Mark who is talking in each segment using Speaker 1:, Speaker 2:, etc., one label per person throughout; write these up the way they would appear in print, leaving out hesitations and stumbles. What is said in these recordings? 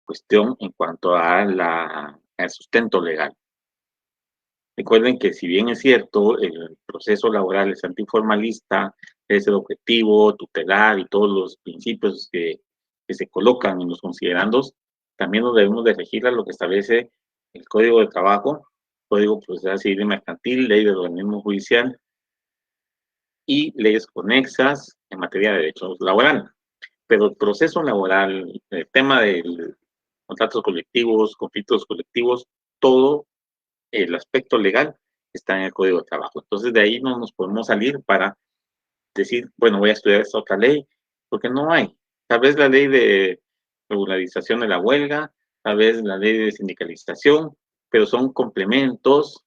Speaker 1: cuestión en cuanto a al sustento legal. Recuerden que si bien es cierto, el proceso laboral es antiformalista, es el objetivo, tutelar y todos los principios que se colocan en los considerandos, también nos debemos de regir a lo que establece el Código de Trabajo, Código Procesal Civil y Mercantil, Ley del Organismo Judicial y leyes conexas en materia de derechos laborales. Pero el proceso laboral, el tema de contratos colectivos, conflictos colectivos, todo el aspecto legal está en el Código de Trabajo. Entonces, de ahí no nos podemos salir para decir, bueno, voy a estudiar esta otra ley, porque no hay. Tal vez la ley de regularización de la huelga, tal vez la ley de sindicalización, pero son complementos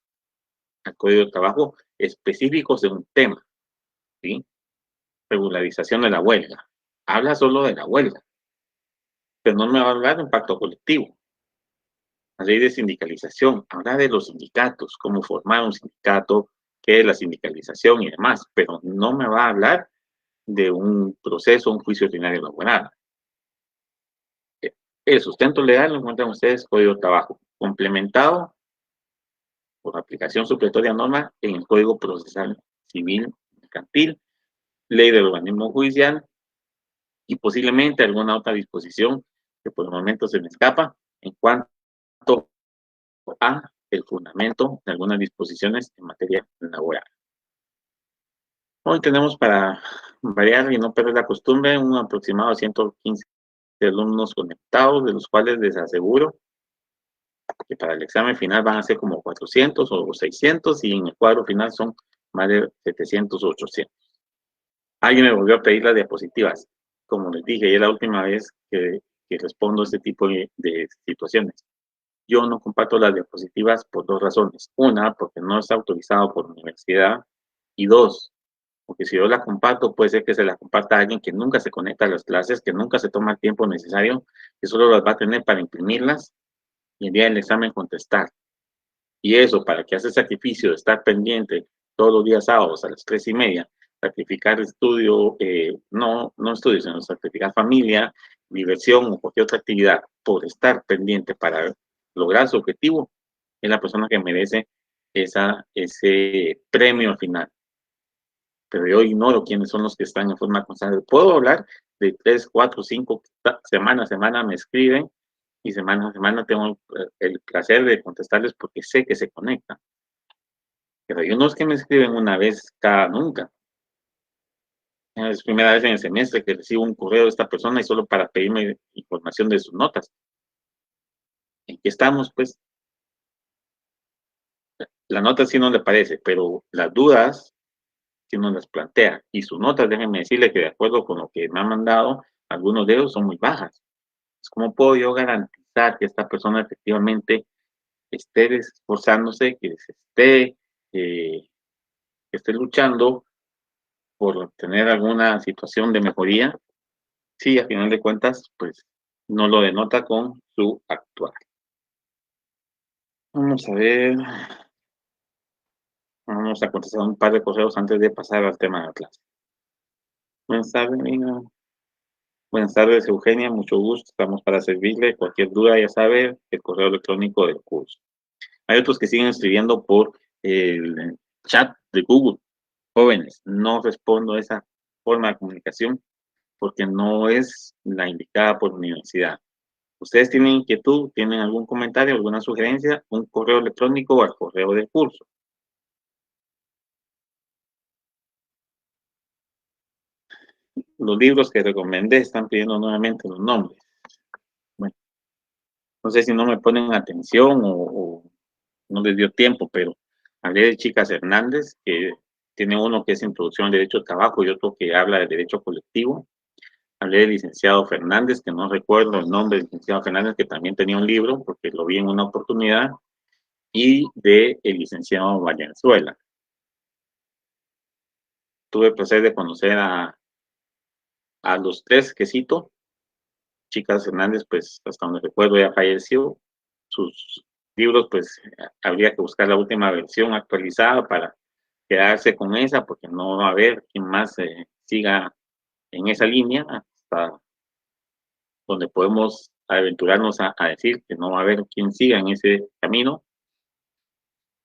Speaker 1: al Código de Trabajo específicos de un tema, ¿sí? Regularización de la huelga. Habla solo de la huelga, pero no me va a hablar de un pacto colectivo. La ley de sindicalización habla de los sindicatos, cómo formar un sindicato, qué es la sindicalización y demás, pero no me va a hablar de un proceso, un juicio ordinario laboral. El sustento legal lo encuentran ustedes Código de Trabajo, complementado por aplicación supletoria norma en el Código Procesal Civil Mercantil, Ley del Organismo Judicial y posiblemente alguna otra disposición que por el momento se me escapa en cuanto a el fundamento de algunas disposiciones en materia laboral. Hoy tenemos, para variar y no perder la costumbre, un aproximado de 115 alumnos conectados, de los cuales les aseguro que para el examen final van a ser como 400 o 600 y en el cuadro final son más de 700 o 800. Alguien me volvió a pedir las diapositivas. Como les dije, es la última vez que respondo a este tipo de situaciones. Yo no comparto las diapositivas por dos razones. Una, porque no está autorizado por la universidad. Y dos, porque si yo la comparto, puede ser que se la comparta a alguien que nunca se conecta a las clases, que nunca se toma el tiempo necesario, que solo las va a tener para imprimirlas y el día del examen contestar. Y eso, para que hace el sacrificio de estar pendiente todos los días sábados a las 3:30, sacrificar estudio, no estudio, sino sacrificar familia, diversión o cualquier otra actividad por estar pendiente para lograr su objetivo, es la persona que merece ese premio al final. Pero yo ignoro quiénes son los que están en forma constante. Puedo hablar de 3, 4, 5 semana a semana me escriben y semana a semana tengo el placer de contestarles porque sé que se conectan. Pero hay unos que me escriben una vez cada nunca. Es primera vez en el semestre que recibo un correo de esta persona y solo para pedirme información de sus notas. ¿En qué estamos, pues? La nota sí no le parece, pero las dudas sí nos las plantea. Y sus notas, déjenme decirle que de acuerdo con lo que me han mandado, algunos de ellos son muy bajas. ¿Cómo puedo yo garantizar que esta persona efectivamente esté esforzándose, que esté luchando por tener alguna situación de mejoría? Sí, a final de cuentas, pues no lo denota con su actuar. Vamos a ver. Vamos a contestar un par de correos antes de pasar al tema de la clase. Buenas tardes, amiga. Buenas tardes, Eugenia. Mucho gusto. Estamos para servirle. Cualquier duda, ya sabe, el correo electrónico del curso. Hay otros que siguen escribiendo por el chat de Google. Jóvenes, no respondo a esa forma de comunicación porque no es la indicada por la universidad. Ustedes tienen inquietud, tienen algún comentario, alguna sugerencia, un correo electrónico o al correo del curso. Los libros que recomendé están pidiendo nuevamente los nombres. Bueno, no sé si no me ponen atención o no les dio tiempo, pero hablé de Chicas Hernández, que tiene uno que es Introducción al Derecho al Trabajo y otro que habla de Derecho Colectivo. Hablé del licenciado Fernández, que no recuerdo el nombre del licenciado Fernández, que también tenía un libro, porque lo vi en una oportunidad, y de el licenciado Valenzuela. Tuve el placer de conocer a los tres que cito. Chicas Hernández, pues hasta donde recuerdo ya falleció. Sus libros, pues habría que buscar la última versión actualizada para quedarse con esa, porque no va a haber quien más siga en esa línea hasta donde podemos aventurarnos a decir que no va a haber quien siga en ese camino.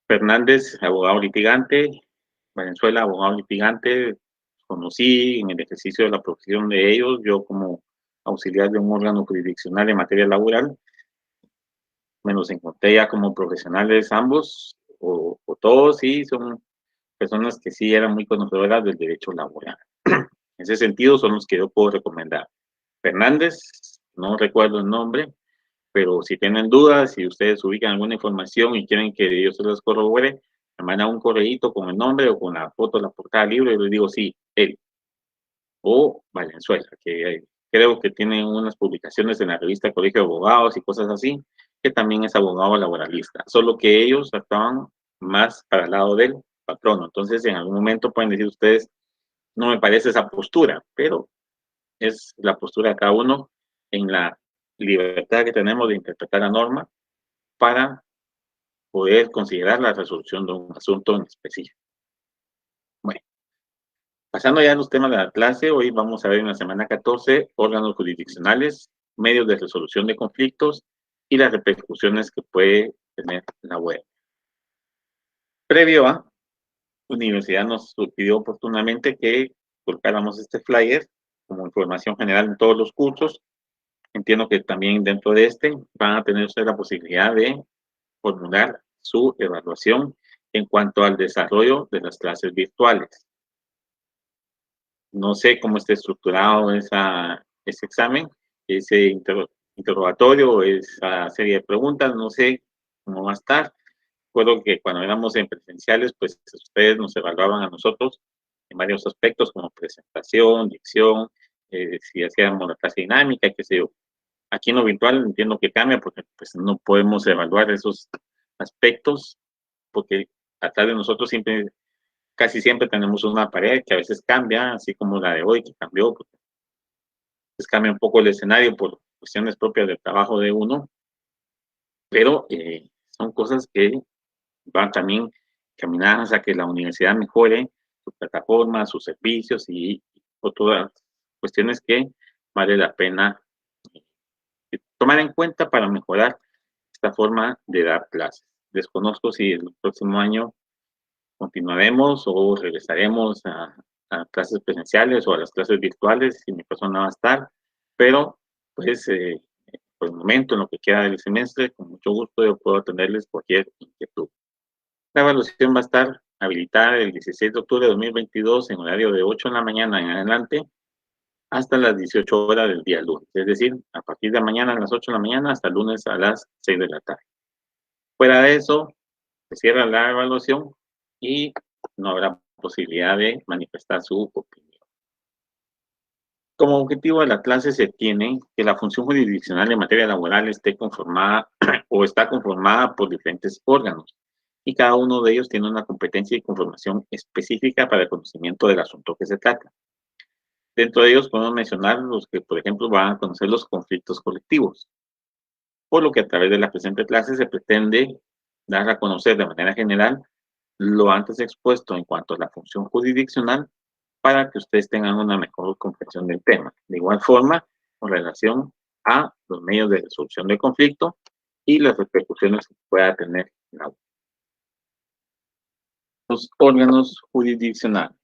Speaker 1: Fernández, abogado litigante, Valenzuela, abogado litigante, conocí en el ejercicio de la profesión de ellos, yo como auxiliar de un órgano jurisdiccional en materia laboral, me los encontré ya como profesionales ambos, o todos, sí, son personas que sí eran muy conocedoras del derecho laboral. En ese sentido son los que yo puedo recomendar. Fernández, no recuerdo el nombre, pero si tienen dudas, si ustedes ubican alguna información y quieren que yo se las corrobore, me mandan un correíto con el nombre o con la foto de la portada del libro y les digo, sí, él. O Valenzuela, que creo que tienen unas publicaciones en la revista Colegio de Abogados y cosas así, que también es abogado laboralista, solo que ellos actuaban más para el lado del patrono. Entonces, en algún momento pueden decir ustedes, no me parece esa postura, pero es la postura de cada uno en la libertad que tenemos de interpretar la norma para poder considerar la resolución de un asunto en específico. Bueno, pasando ya a los temas de la clase, hoy vamos a ver en la semana 14 órganos jurisdiccionales, medios de resolución de conflictos y las repercusiones que puede tener la web. Previo a, la universidad nos pidió oportunamente que colocáramos este flyer como información general en todos los cursos. Entiendo que también dentro de este van a tener ustedes la posibilidad de formular su evaluación en cuanto al desarrollo de las clases virtuales. No sé cómo esté estructurado ese examen, ese interrogatorio, esa serie de preguntas, no sé cómo va a estar. Recuerdo que cuando éramos en presenciales, pues ustedes nos evaluaban a nosotros en varios aspectos, como presentación, dicción, si hacíamos la clase dinámica, qué sé yo. Aquí en lo virtual entiendo que cambia porque pues no podemos evaluar esos aspectos porque atrás de nosotros siempre, casi siempre tenemos una pared que a veces cambia, así como la de hoy que cambió, porque pues cambia un poco el escenario por cuestiones propias del trabajo de uno, pero son cosas que van también caminadas a que la universidad mejore su plataforma, sus servicios y otras cuestiones que vale la pena tomar en cuenta para mejorar esta forma de dar clases. Desconozco si el próximo año continuaremos o regresaremos a clases presenciales o a las clases virtuales, si mi persona va a estar, pero pues por el momento, en lo que queda del semestre, con mucho gusto yo puedo atenderles cualquier inquietud. La evaluación va a estar habilitada el 16 de octubre de 2022 en horario de 8 de la mañana en adelante hasta las 18 horas del día lunes, es decir, a partir de mañana a las 8 de la mañana hasta el lunes a las 6 de la tarde. Fuera de eso, se cierra la evaluación y no habrá posibilidad de manifestar su opinión. Como objetivo de la clase se tiene que la función jurisdiccional en materia laboral esté conformada o está conformada por diferentes órganos y cada uno de ellos tiene una competencia y conformación específica para el conocimiento del asunto que se trata. Dentro de ellos podemos mencionar los que, por ejemplo, van a conocer los conflictos colectivos, por lo que a través de la presente clase se pretende dar a conocer de manera general lo antes expuesto en cuanto a la función jurisdiccional para que ustedes tengan una mejor comprensión del tema. De igual forma, con relación a los medios de resolución de conflicto y las repercusiones que pueda tener la los órganos jurisdiccionales.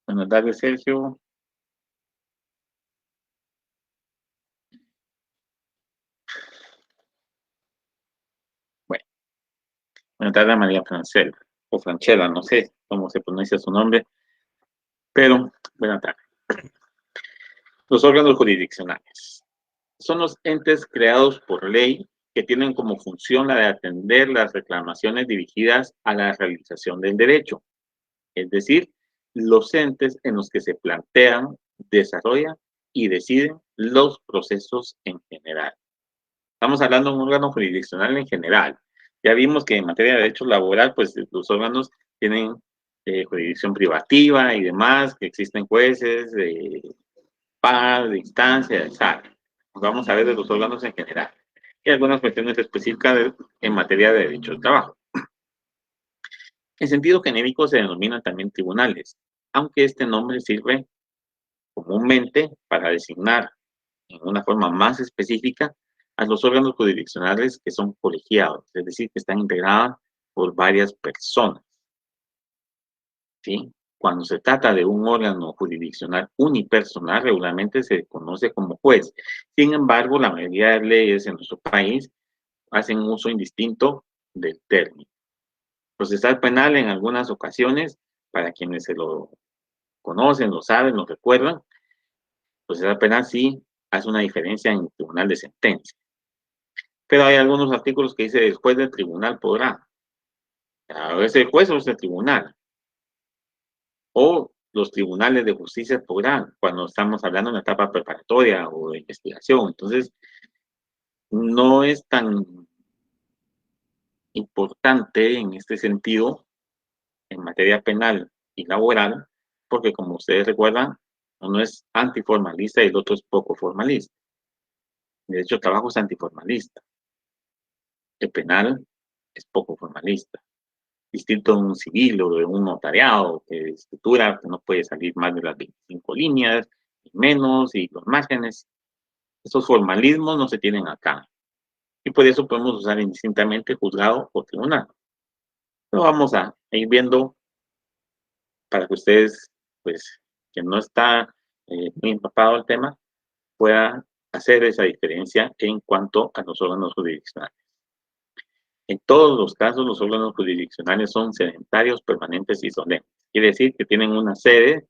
Speaker 1: Buenas tardes, Sergio. Bueno, buenas tardes, María Francela, o Franchela, no sé cómo se pronuncia su nombre, pero buenas tardes. Los órganos jurisdiccionales son los entes creados por ley que tienen como función la de atender las reclamaciones dirigidas a la realización del derecho, es decir, los entes en los que se plantean, desarrollan y deciden los procesos en general. Estamos hablando de un órgano jurisdiccional en general. Ya vimos que en materia de derecho laboral, pues los órganos tienen jurisdicción privativa y demás, que existen jueces, paz, de instancia, de sala. Vamos a ver de los órganos en general y algunas cuestiones específicas en materia de derecho del trabajo. En sentido genérico se denominan también tribunales, aunque este nombre sirve comúnmente para designar en una forma más específica a los órganos jurisdiccionales que son colegiados, es decir, que están integrados por varias personas, ¿sí? Cuando se trata de un órgano jurisdiccional unipersonal, regularmente se conoce como juez. Sin embargo, la mayoría de leyes en nuestro país hacen un uso indistinto del término. Procesal penal en algunas ocasiones, para quienes se lo conocen, lo saben, lo recuerdan, procesal penal sí hace una diferencia en el tribunal de sentencia. Pero hay algunos artículos que dice el juez del tribunal podrá. A veces el juez o es el tribunal. O los tribunales de justicia podrán, cuando estamos hablando de una etapa preparatoria o de investigación. Entonces, no es tan importante en este sentido en materia penal y laboral, porque como ustedes recuerdan, uno es antiformalista y el otro es poco formalista. De hecho, el trabajo es antiformalista. El penal es poco formalista. Distinto de un civil o de un notariado, que de escritura que no puede salir más de las 25 líneas, y menos, y los márgenes. Esos formalismos no se tienen acá. Y por eso podemos usar indistintamente juzgado o tribunal. Pero vamos a ir viendo para que ustedes, pues, que no está muy empapado el tema, pueda hacer esa diferencia en cuanto a los órganos jurisdiccionales. En todos los casos, los órganos jurisdiccionales son sedentarios, permanentes y solemnes. Quiere decir que tienen una sede,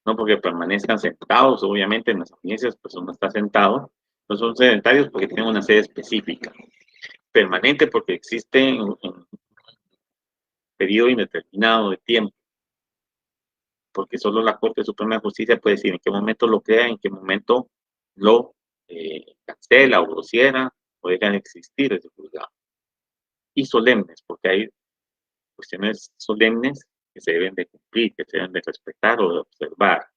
Speaker 1: no porque permanezcan sentados, obviamente en las audiencias, pues uno está sentado, no son sedentarios porque tienen una sede específica. Permanente porque existe en un periodo indeterminado de tiempo, porque solo la Corte Suprema de Justicia puede decir en qué momento lo crea, en qué momento lo cancela o lo cierra, o deja de existir ese juzgado. Y solemnes, porque hay cuestiones solemnes que se deben de cumplir, que se deben de respetar o de observar.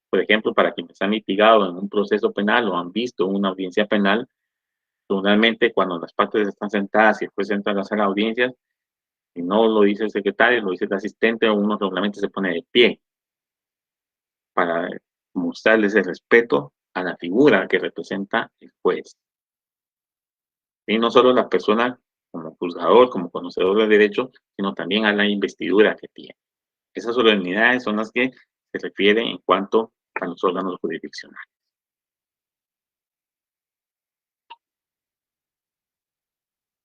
Speaker 1: Por ejemplo, para quienes han litigado en un proceso penal o han visto una audiencia penal, normalmente cuando las partes están sentadas y el juez entra a la sala de audiencias, y no lo dice el secretario, lo dice el asistente, o uno regularmente se pone de pie para mostrarles el respeto a la figura que representa el juez. Y no solo la persona como juzgador, como conocedor del derecho, sino también a la investidura que tiene. Esas solemnidades son las que se refieren en cuanto a los órganos jurisdiccionales.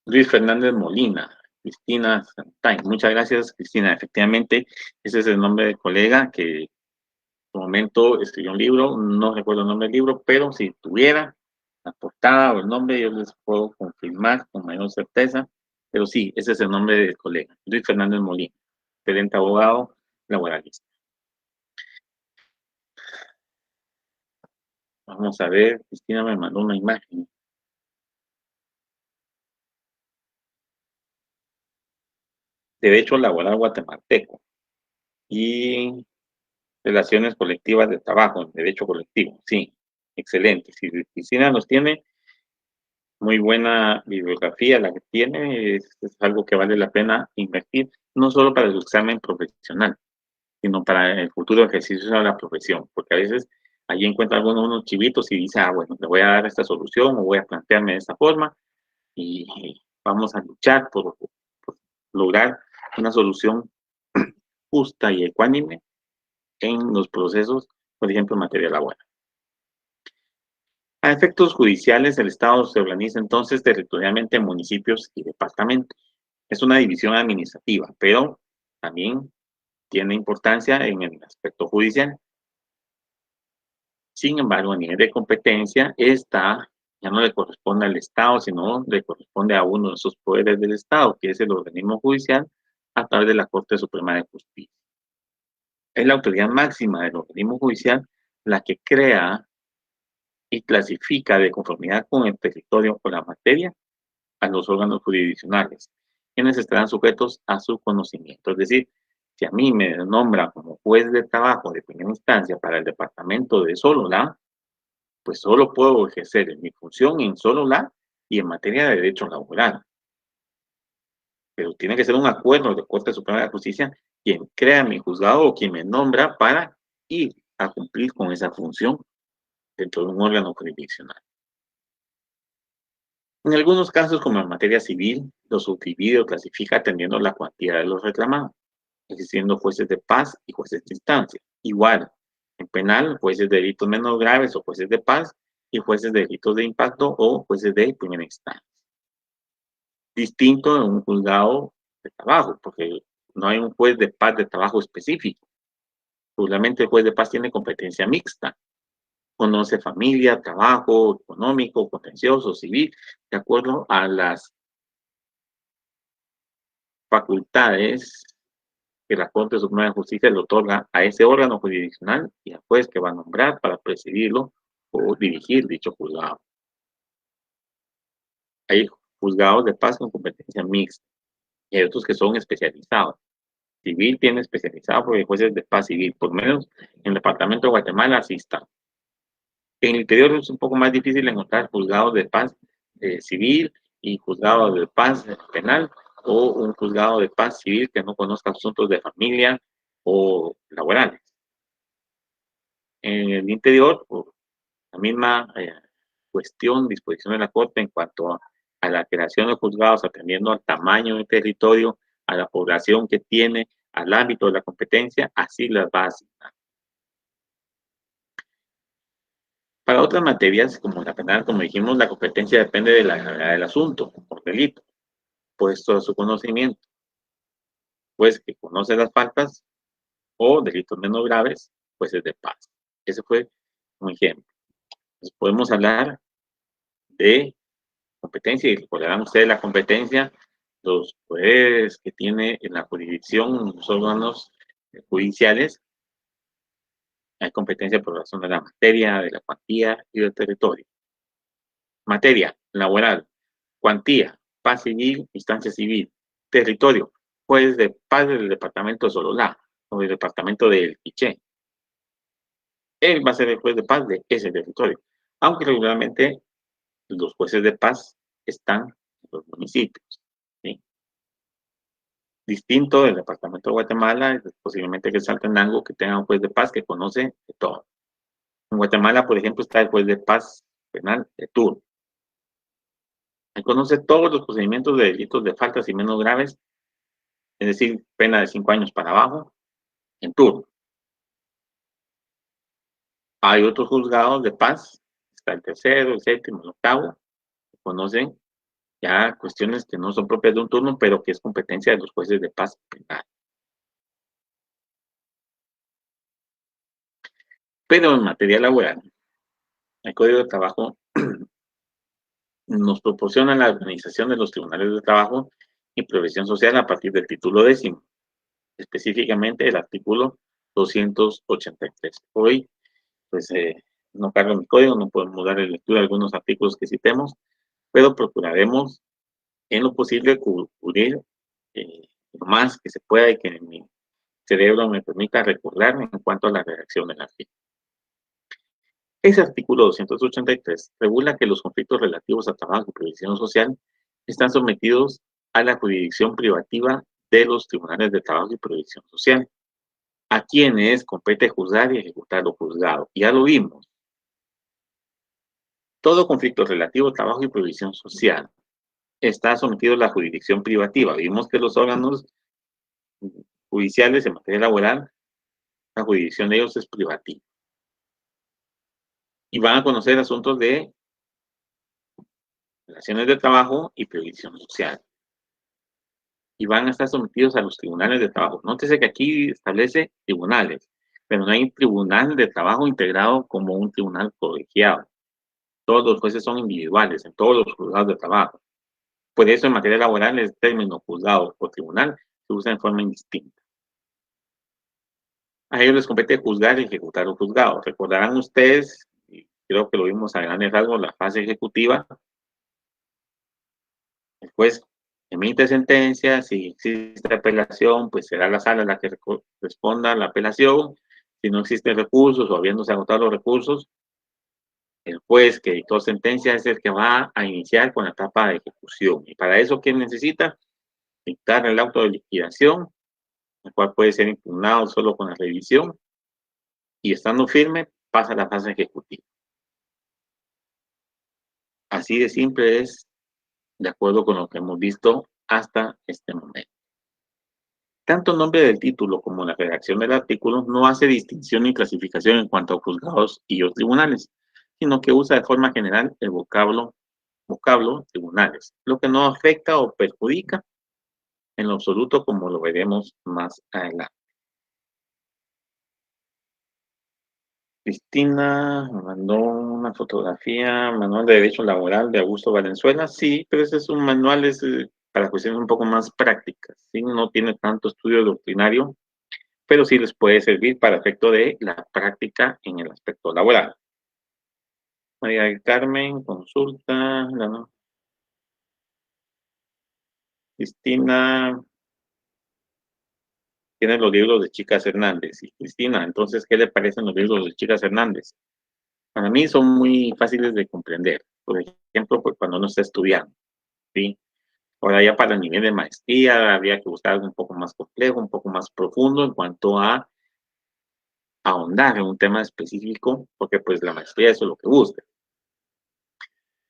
Speaker 1: Luis Fernández Molina, Cristina Santay. Muchas gracias, Cristina. Efectivamente, ese es el nombre del colega que en su momento escribió un libro, no recuerdo el nombre del libro, pero si tuviera la portada o el nombre, yo les puedo confirmar con mayor certeza. Pero sí, ese es el nombre del colega, Luis Fernández Molina, excelente abogado laboralista. Vamos a ver, Cristina me mandó una imagen. Derecho laboral guatemalteco y relaciones colectivas de trabajo, derecho colectivo. Sí, excelente. Si Cristina nos tiene muy buena bibliografía, la que tiene es algo que vale la pena invertir, no solo para su examen profesional, sino para el futuro ejercicio de la profesión, porque a veces allí encuentra algunos unos chivitos y dice, ah, bueno, le voy a dar esta solución o voy a plantearme de esta forma y vamos a luchar por lograr una solución justa y ecuánime en los procesos, por ejemplo, en materia laboral. A efectos judiciales, el Estado se organiza entonces territorialmente en municipios y departamentos. Es una división administrativa, pero también tiene importancia en el aspecto judicial. Sin embargo, a nivel de competencia, esta ya no le corresponde al Estado, sino le corresponde a uno de esos poderes del Estado, que es el organismo judicial, a través de la Corte Suprema de Justicia. Es la autoridad máxima del organismo judicial la que crea y clasifica de conformidad con el territorio o la materia a los órganos jurisdiccionales, quienes estarán sujetos a su conocimiento. Es decir, si a mí me nombran como juez de trabajo de primera instancia para el departamento de Sololá, pues solo puedo ejercer mi función en Sololá y en materia de derecho laboral. Pero tiene que ser un acuerdo de Corte Suprema de Justicia quien crea mi juzgado o quien me nombra para ir a cumplir con esa función dentro de un órgano jurisdiccional. En algunos casos, como en materia civil, lo subdivide o clasifica atendiendo a la cuantía de los reclamados, existiendo jueces de paz y jueces de instancia. Igual, en penal, jueces de delitos menos graves o jueces de paz y jueces de delitos de impacto o jueces de primera instancia. Distinto de un juzgado de trabajo, porque no hay un juez de paz de trabajo específico. Regularmente el juez de paz tiene competencia mixta. Conoce familia, trabajo, económico, contencioso, civil, de acuerdo a las facultades que la Corte Suprema de Justicia le otorga a ese órgano jurisdiccional y al juez que va a nombrar para presidirlo o dirigir dicho juzgado. Hay juzgados de paz con competencia mixta y hay otros que son especializados. Civil tiene especializado porque hay jueces de paz civil, por lo menos en el departamento de Guatemala así está. En el interior es un poco más difícil encontrar juzgados de paz civil y juzgados de paz penal, o un juzgado de paz civil que no conozca asuntos de familia o laborales. En el interior, por la misma disposición de la Corte en cuanto a la creación de juzgados, atendiendo al tamaño del territorio, a la población que tiene, al ámbito de la competencia, así las va a asignar. Para otras materias, como la penal, como dijimos, la competencia depende de la gravedad del asunto, por delito, puesto a su conocimiento. Pues que conoce las faltas o delitos menos graves, pues es de paz. Ese fue un ejemplo. Entonces, podemos hablar de competencia, y recordarán ustedes la competencia, los poderes que tiene en la jurisdicción los órganos judiciales. Hay competencia por razón de la materia, de la cuantía y del territorio. Materia laboral, cuantía, paz civil, instancia civil. Territorio, juez de paz del departamento de Sololá o del departamento del Quiché. Él va a ser el juez de paz de ese territorio, aunque regularmente los jueces de paz están en los municipios. ¿Sí? Distinto del departamento de Guatemala, posiblemente que Saltenango, que tenga un juez de paz que conoce de todo. En Guatemala, por ejemplo, está el juez de paz penal de turno. Él conoce todos los procedimientos de delitos de faltas y menos graves, es decir, pena de 5 años para abajo, en turno. Hay otros juzgados de paz, está el tercero, el séptimo, el octavo, que conocen ya cuestiones que no son propias de un turno, pero que es competencia de los jueces de paz penal. Pero en materia laboral, el Código de Trabajo nos proporciona la organización de los tribunales de trabajo y previsión social a partir del título 10º, específicamente el artículo 283. Hoy, pues, no cargo mi código, no podemos darle lectura a algunos artículos que citemos, pero procuraremos en lo posible cubrir lo más que se pueda y que mi cerebro me permita recordar en cuanto a la redacción del artículo. Ese artículo 283 regula que los conflictos relativos a trabajo y previsión social están sometidos a la jurisdicción privativa de los tribunales de trabajo y previsión social, a quienes compete juzgar y ejecutar lo juzgado. Ya lo vimos. Todo conflicto relativo a trabajo y previsión social está sometido a la jurisdicción privativa. Vimos que los órganos judiciales en materia laboral, la jurisdicción de ellos es privativa. Y van a conocer asuntos de relaciones de trabajo y previsión social. Y van a estar sometidos a los tribunales de trabajo. Nótese que aquí establece tribunales, pero no hay un tribunal de trabajo integrado como un tribunal colegiado. Todos los jueces son individuales en todos los juzgados de trabajo. Por eso en materia laboral el término juzgado o tribunal se usa en forma indistinta. A ellos les compete juzgar y ejecutar los juzgados. Recordarán ustedes, y creo que lo vimos a grandes rasgos, la fase ejecutiva. El juez emite sentencia, si existe apelación, pues será la sala la que responda a la apelación. Si no existen recursos o habiéndose agotado los recursos, el juez que dictó sentencia es el que va a iniciar con la etapa de ejecución. Y para eso, ¿qué necesita? Dictar el auto de liquidación, el cual puede ser impugnado solo con la revisión, y estando firme pasa a la fase ejecutiva. Así de simple es, de acuerdo con lo que hemos visto hasta este momento. Tanto el nombre del título como la redacción del artículo no hace distinción ni clasificación en cuanto a juzgados y o tribunales, sino que usa de forma general el vocablo tribunales, lo que no afecta o perjudica en lo absoluto, como lo veremos más adelante. Cristina me mandó una fotografía, manual de derecho laboral de Augusto Valenzuela. Sí, pero ese es un manual para cuestiones un poco más prácticas, ¿sí? No tiene tanto estudio doctrinario, pero sí les puede servir para efecto de la práctica en el aspecto laboral. María del Carmen, consulta. Cristina tiene los libros de Chicas Hernández. Y Cristina, entonces, ¿qué le parecen los libros de Chicas Hernández? Para mí son muy fáciles de comprender. Por ejemplo, pues cuando uno está estudiando, ¿sí? Ahora ya para el nivel de maestría habría que buscar algo un poco más complejo, un poco más profundo en cuanto a ahondar en un tema específico, porque pues la maestría eso es lo que busca.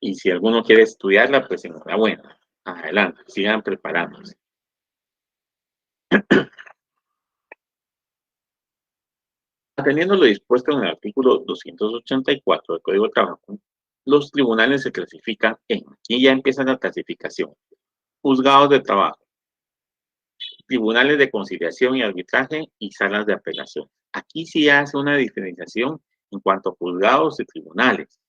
Speaker 1: Y si alguno quiere estudiarla, pues enhorabuena. Adelante, sigan preparándose. Atendiendo lo dispuesto en el artículo 284 del Código de Trabajo, los tribunales se clasifican en, aquí ya empieza la clasificación, juzgados de trabajo, tribunales de conciliación y arbitraje y salas de apelación. Aquí sí hace una diferenciación en cuanto a juzgados y tribunales.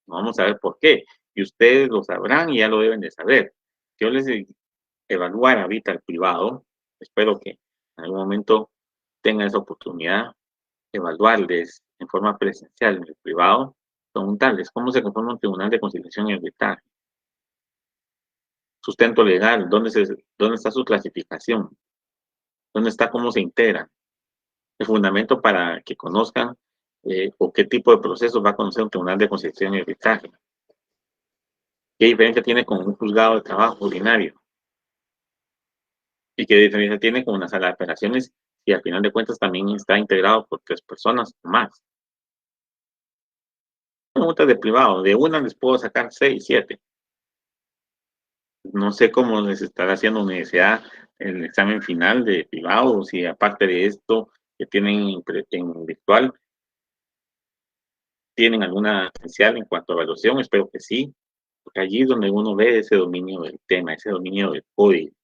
Speaker 1: Vamos a ver por qué. Y ustedes lo sabrán y ya lo deben de saber. Yo les evaluar ahorita el privado, espero que en algún momento tengan esa oportunidad, evaluarles en forma presencial en el privado, preguntarles cómo se conforma un tribunal de conciliación y arbitraje. Sustento legal, dónde está su clasificación, dónde está, cómo se integra, el fundamento para que conozcan o qué tipo de procesos va a conocer un tribunal de conciliación y arbitraje. ¿Qué diferencia tiene con un juzgado de trabajo ordinario? ¿Y qué diferencia tiene con una sala de apelaciones? Y al final de cuentas también está integrado por 3 personas o más. Preguntas de privado, de una les puedo sacar 6, 7. No sé cómo les estará haciendo universidad el examen final de privado, o si aparte de esto que tienen en virtual, tienen alguna especial en cuanto a evaluación, espero que sí, porque allí es donde uno ve ese dominio del tema, ese dominio del código,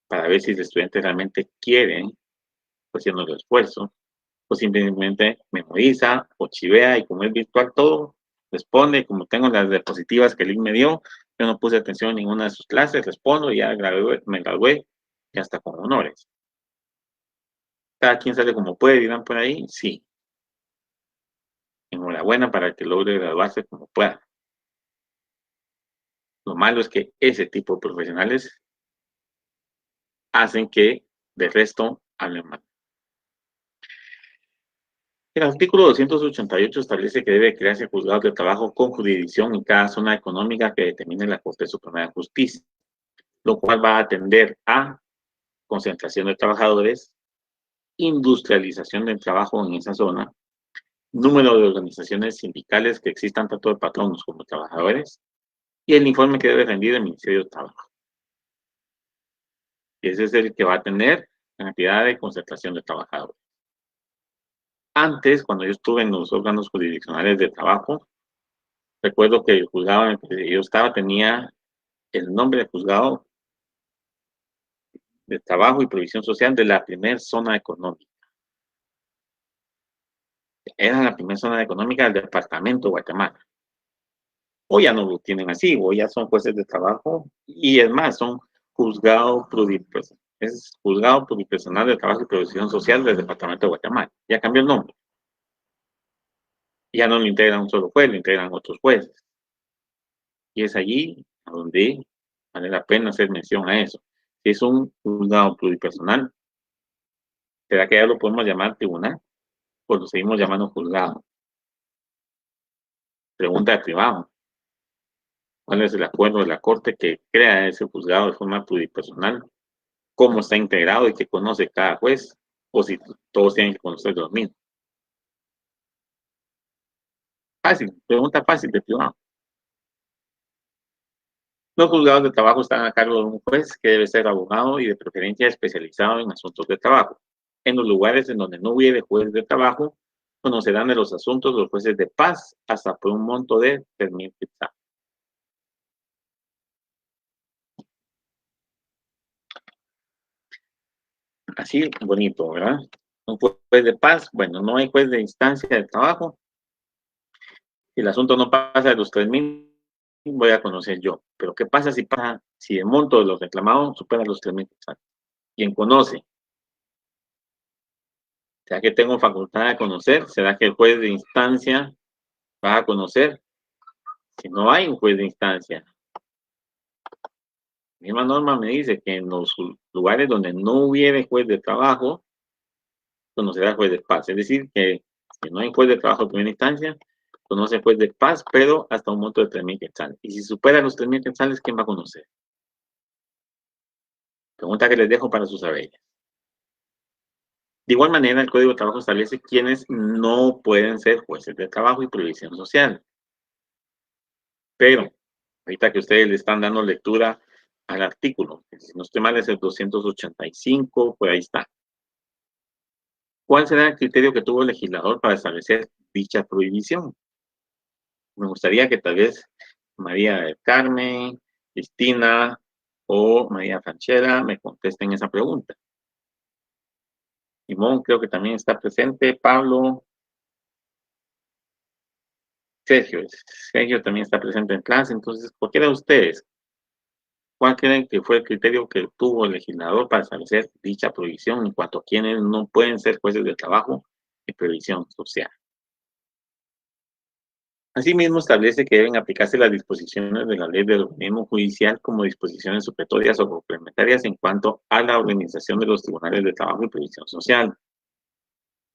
Speaker 1: para ver si el estudiante realmente quiere, pues, haciendo el esfuerzo, o simplemente memoriza o chivea, y como es virtual todo, responde. Como tengo las diapositivas que el link me dio, yo no puse atención en ninguna de sus clases, respondo y ya me gradué y hasta con honores. Cada quien sale como puede, dirán por ahí, sí. Enhorabuena para el que logre graduarse como pueda. Lo malo es que ese tipo de profesionales hacen que de resto hablen mal. El artículo 288 establece que debe crearse juzgados de trabajo con jurisdicción en cada zona económica que determine la Corte Suprema de Justicia, lo cual va a atender a concentración de trabajadores, industrialización del trabajo en esa zona, número de organizaciones sindicales que existan tanto de patronos como de trabajadores, y el informe que debe rendir el Ministerio de Trabajo. Y ese es el que va a tener la cantidad de concentración de trabajadores. Antes, cuando yo estuve en los órganos jurisdiccionales de trabajo, recuerdo que el juzgado en el que yo estaba tenía el nombre de juzgado de trabajo y provisión social de la primera zona económica. Era la primera zona económica del departamento de Guatemala. Hoy ya no lo tienen así, hoy ya son jueces de trabajo y es más, son juzgado pluripersonal. Es juzgado pluripersonal de trabajo y provisión social del departamento de Guatemala. Ya cambió el nombre. Ya no lo integran un solo juez, lo integran otros jueces. Y es allí a donde vale la pena hacer mención a eso. Si es un juzgado pluripersonal, ¿será que ya lo podemos llamar tribunal? Pues lo seguimos llamando juzgado. Pregunta de privado. ¿Cuál es el acuerdo de la Corte que crea ese juzgado de forma pluripersonal? ¿Cómo está integrado y qué conoce cada juez? o si todos tienen que conocer de los mismos. Fácil, pregunta fácil de privado. Los juzgados de trabajo están a cargo de un juez que debe ser abogado y de preferencia especializado en asuntos de trabajo. En los lugares en donde no hubiere juez de trabajo, conocerán de los asuntos los jueces de paz hasta por un monto de 3,000 quetzales. Así, bonito, ¿verdad? Un juez de paz, bueno, no hay juez de instancia de trabajo. Si el asunto no pasa de los 3,000, voy a conocer yo. Pero ¿qué pasa si el monto de los reclamados supera los 3,000 quetzales? ¿Quién conoce? ¿Será que tengo facultad de conocer? ¿Será que el juez de instancia va a conocer? Si no hay un juez de instancia. La misma norma me dice que en los lugares donde no hubiere juez de trabajo, conocerá el juez de paz. Es decir, que si no hay juez de trabajo de primera instancia, conoce el juez de paz, pero hasta un monto de 3,000 quetzales. Y si supera los 3,000 quetzales, ¿quién va a conocer? Pregunta que les dejo para sus saberes. De igual manera, el Código de Trabajo establece quiénes no pueden ser jueces de trabajo y previsión social. Pero, ahorita que ustedes le están dando lectura al artículo, que si no estoy mal es el 285, pues ahí está. ¿Cuál será el criterio que tuvo el legislador para establecer dicha prohibición? Me gustaría que tal vez María del Carmen, Cristina o María Franchera me contesten esa pregunta. Simón creo que también está presente, Pablo, Sergio, Sergio también está presente en clase, entonces cualquiera de ustedes, ¿cuál creen que fue el criterio que tuvo el legislador para establecer dicha prohibición en cuanto a quienes no pueden ser jueces de trabajo y previsión social? Asimismo, establece que deben aplicarse las disposiciones de la ley del organismo judicial como disposiciones supletorias o complementarias en cuanto a la organización de los tribunales de trabajo y previsión social.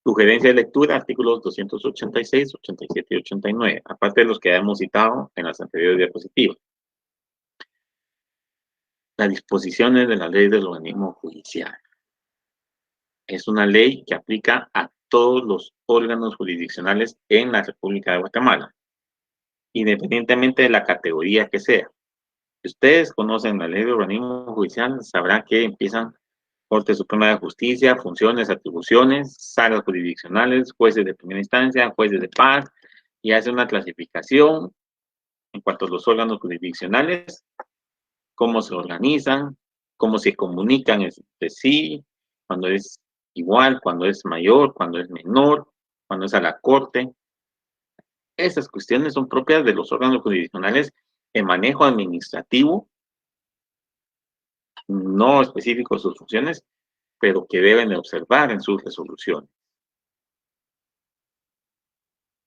Speaker 1: Sugerencia de lectura, artículos 286, 87 y 89, aparte de los que hemos citado en las anteriores diapositivas. Las disposiciones de la ley del organismo judicial. Es una ley que aplica a todos los órganos jurisdiccionales en la República de Guatemala, independientemente de la categoría que sea. Si ustedes conocen la ley de organismo judicial, sabrán que empiezan Corte Suprema de Justicia, funciones, atribuciones, salas jurisdiccionales, jueces de primera instancia, jueces de paz, y hace una clasificación en cuanto a los órganos jurisdiccionales, cómo se organizan, cómo se comunican entre sí, cuando es igual, cuando es mayor, cuando es menor, cuando es a la Corte. Esas cuestiones son propias de los órganos jurisdiccionales en manejo administrativo, no específicos sus funciones, pero que deben de observar en sus resoluciones.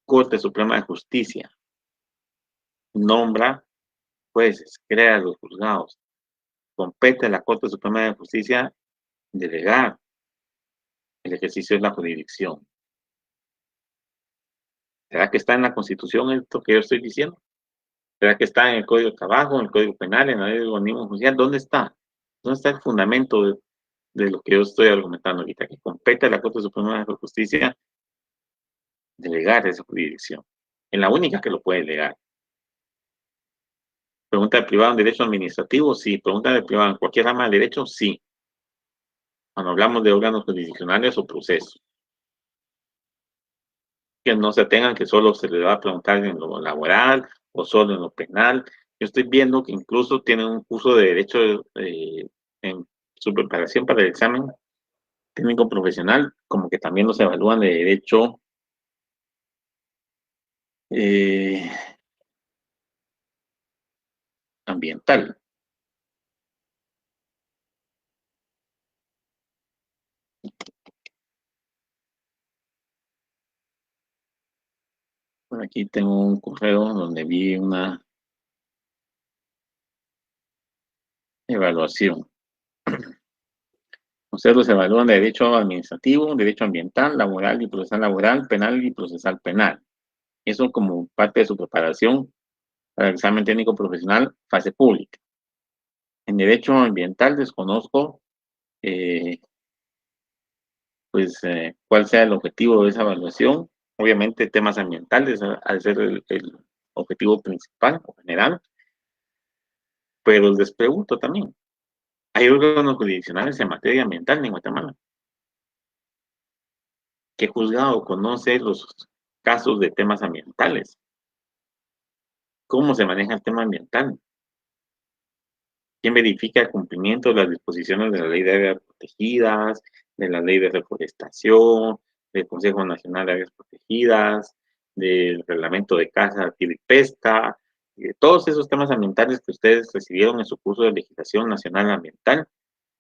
Speaker 1: Corte Suprema de Justicia nombra jueces, crea los juzgados. Compete a la Corte Suprema de Justicia delegar el ejercicio de la jurisdicción. ¿Será que está en la Constitución esto que yo estoy diciendo? ¿Será que está en el Código de Trabajo, en el Código Penal, en la ley de organismo judicial? ¿Dónde está? ¿Dónde está el fundamento de lo que yo estoy argumentando ahorita? Que compete a la Corte Suprema de Justicia delegar esa jurisdicción. Es la única que lo puede delegar. Pregunta de privado en derecho administrativo, sí. Pregunta de privado en cualquier rama de derecho, sí. Cuando hablamos de órganos jurisdiccionales o procesos. Que no se tengan que solo se les va a preguntar en lo laboral o solo en lo penal. Yo estoy viendo que incluso tienen un curso de derecho en su preparación para el examen técnico profesional, como que también los evalúan de derecho eh, ambiental. Por aquí tengo un correo donde vi una evaluación. Ustedes los evalúan de derecho administrativo, derecho ambiental, laboral y procesal laboral, penal y procesal penal. Eso como parte de su preparación para el examen técnico profesional, fase pública. En derecho ambiental desconozco, pues pues, cuál sea el objetivo de esa evaluación. Obviamente, temas ambientales al ser el objetivo principal o general, pero les pregunto también, ¿hay órganos jurisdiccionales en materia ambiental en Guatemala? ¿Qué juzgado conoce los casos de temas ambientales? ¿Cómo se maneja el tema ambiental? ¿Quién verifica el cumplimiento de las disposiciones de la Ley de Áreas Protegidas, de la Ley de Reforestación, del Consejo Nacional de Áreas Protegidas, del Reglamento de Caza, Tiro y Pesca, de todos esos temas ambientales que ustedes recibieron en su curso de legislación nacional ambiental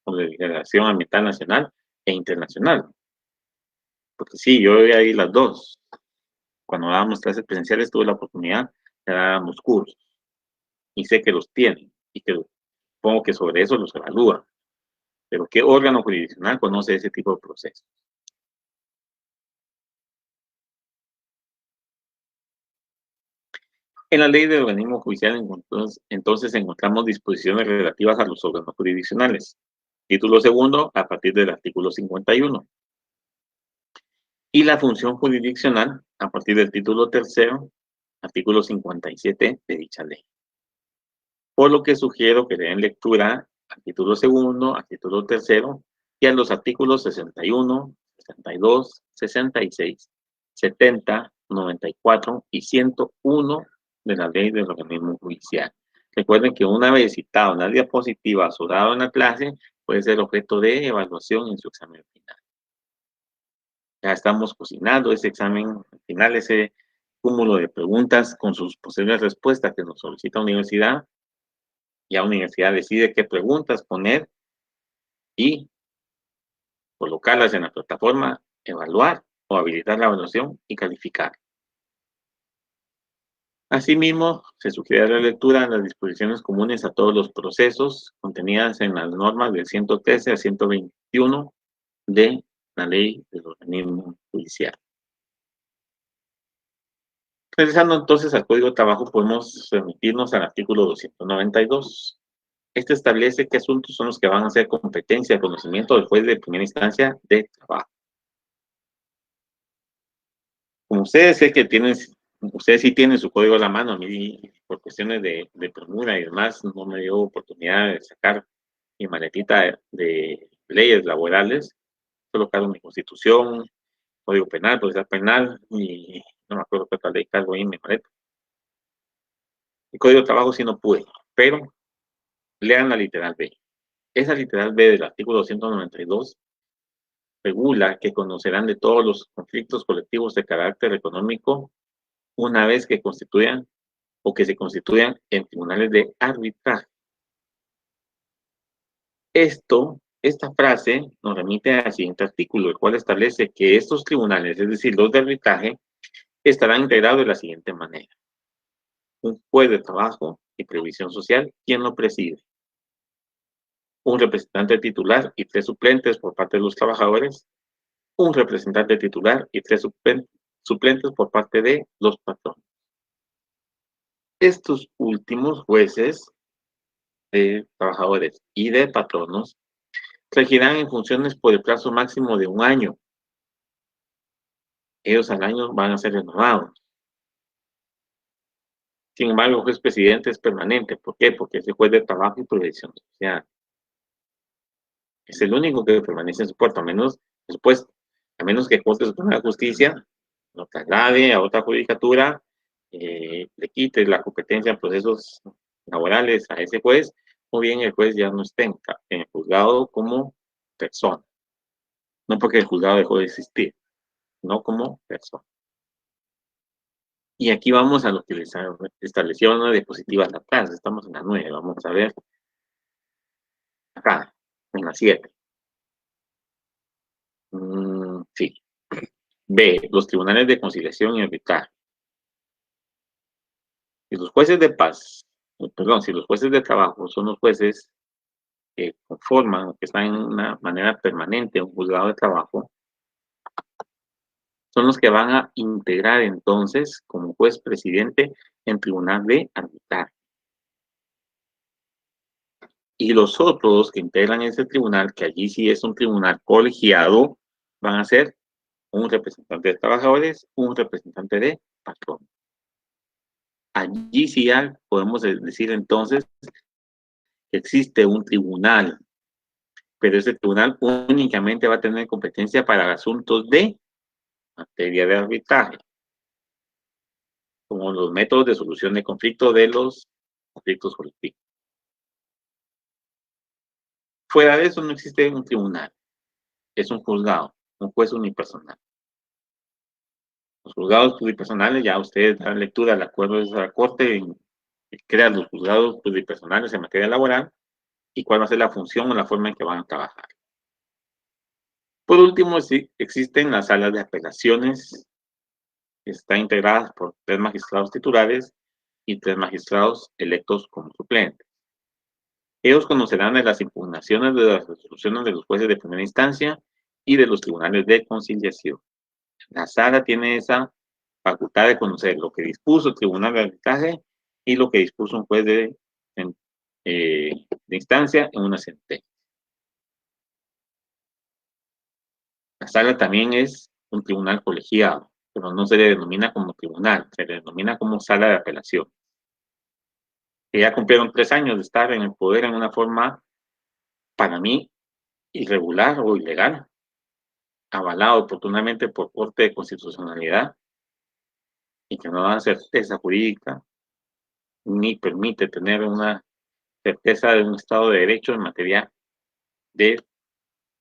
Speaker 1: o de legislación ambiental nacional e internacional? Porque sí, yo veía ahí las dos. Cuando dábamos clases presenciales tuve la oportunidad de dar ambos cursos y sé que los tienen y que supongo que sobre eso los evalúan. Pero ¿qué órgano jurisdiccional conoce ese tipo de procesos? En la ley de organismo judicial entonces encontramos disposiciones relativas a los órganos jurisdiccionales. Título segundo a partir del artículo 51. Y la función jurisdiccional a partir del título tercero, artículo 57 de dicha ley. Por lo que sugiero que le den lectura al título segundo, al título tercero y a los artículos 61, 62, 66, 70, 94 y 101 de la ley del organismo judicial. Recuerden que una vez citado en las diapositivas o dado en la clase, puede ser objeto de evaluación en su examen final. Ya estamos cocinando ese examen final, ese cúmulo de preguntas con sus posibles respuestas que nos solicita la universidad. Ya la universidad decide qué preguntas poner y colocarlas en la plataforma, evaluar o habilitar la evaluación y calificar. Asimismo, se sugiere la lectura de las disposiciones comunes a todos los procesos contenidas en las normas del 113 a 121 de la ley del organismo judicial. Regresando entonces al Código de Trabajo, podemos remitirnos al artículo 292. Este establece qué asuntos son los que van a ser competencia de conocimiento del juez de primera instancia de trabajo. Como ustedes sé que tienen, ustedes sí tienen su código a la mano, a mí por cuestiones de premura y demás, no me dio oportunidad de sacar mi maletita de leyes laborales, solo cargo mi constitución, código penal, procesal penal, y no me acuerdo qué otra ley cargo ahí en mi maleta. El código de trabajo sí no pude, pero lean la literal B. Esa literal B del artículo 292 regula que conocerán de todos los conflictos colectivos de carácter económico una vez que constituyan o que se constituyan en tribunales de arbitraje. Esta frase nos remite al siguiente artículo, el cual establece que estos tribunales, es decir, los de arbitraje, estarán integrados de la siguiente manera. Un juez de trabajo y previsión social, quien lo preside. Un representante titular y 3 suplentes por parte de los trabajadores. Un representante titular y 3 suplentes por parte de los patronos. Estos últimos jueces de trabajadores y de patronos regirán en funciones por el plazo máximo de 1 año. Ellos al año van a ser renovados. Sin embargo, el juez presidente es permanente. ¿Por qué? Porque es el juez de trabajo y previsión social. Es el único que permanece en su puesto, a menos que el Corte Suprema de Justicia lo traslade a otra judicatura, le quite la competencia en procesos laborales a ese juez, o bien el juez ya no esté en el juzgado como persona. No porque el juzgado dejó de existir, no como persona. Y aquí vamos a lo que les estableció una diapositiva atrás. Estamos en la 9, vamos a ver acá, en la 7. Sí. B. Los tribunales de conciliación y arbitraje. Si los jueces de paz, si los jueces de trabajo son los jueces que conforman, que están en una manera permanente un juzgado de trabajo, son los que van a integrar entonces como juez presidente en tribunal de arbitraje. Y los otros que integran ese tribunal, que allí sí es un tribunal colegiado, van a ser un representante de trabajadores, un representante de patrón. Allí sí ya podemos decir entonces que existe un tribunal, pero ese tribunal únicamente va a tener competencia para asuntos de materia de arbitraje, como los métodos de solución de conflicto de los conflictos colectivos. Fuera de eso no existe un tribunal, es un juzgado, un juez unipersonal. Los juzgados pluripersonales, ya ustedes dan lectura al acuerdo de la Corte, crean los juzgados pluripersonales en materia laboral y cuál va a ser la función o la forma en que van a trabajar. Por último, sí, existen las salas de apelaciones, que están integradas por 3 magistrados titulares y 3 magistrados electos como suplentes. Ellos conocerán de las impugnaciones de las resoluciones de los jueces de primera instancia y de los tribunales de conciliación. La sala tiene esa facultad de conocer lo que dispuso el tribunal de arbitraje y lo que dispuso un juez de instancia en una sentencia. La sala también es un tribunal colegiado, pero no se le denomina como tribunal, se le denomina como sala de apelación. Que ya cumplieron 3 años de estar en el poder en una forma, para mí, irregular o ilegal, avalado oportunamente por Corte de Constitucionalidad y que no da certeza jurídica ni permite tener una certeza de un Estado de Derecho en materia de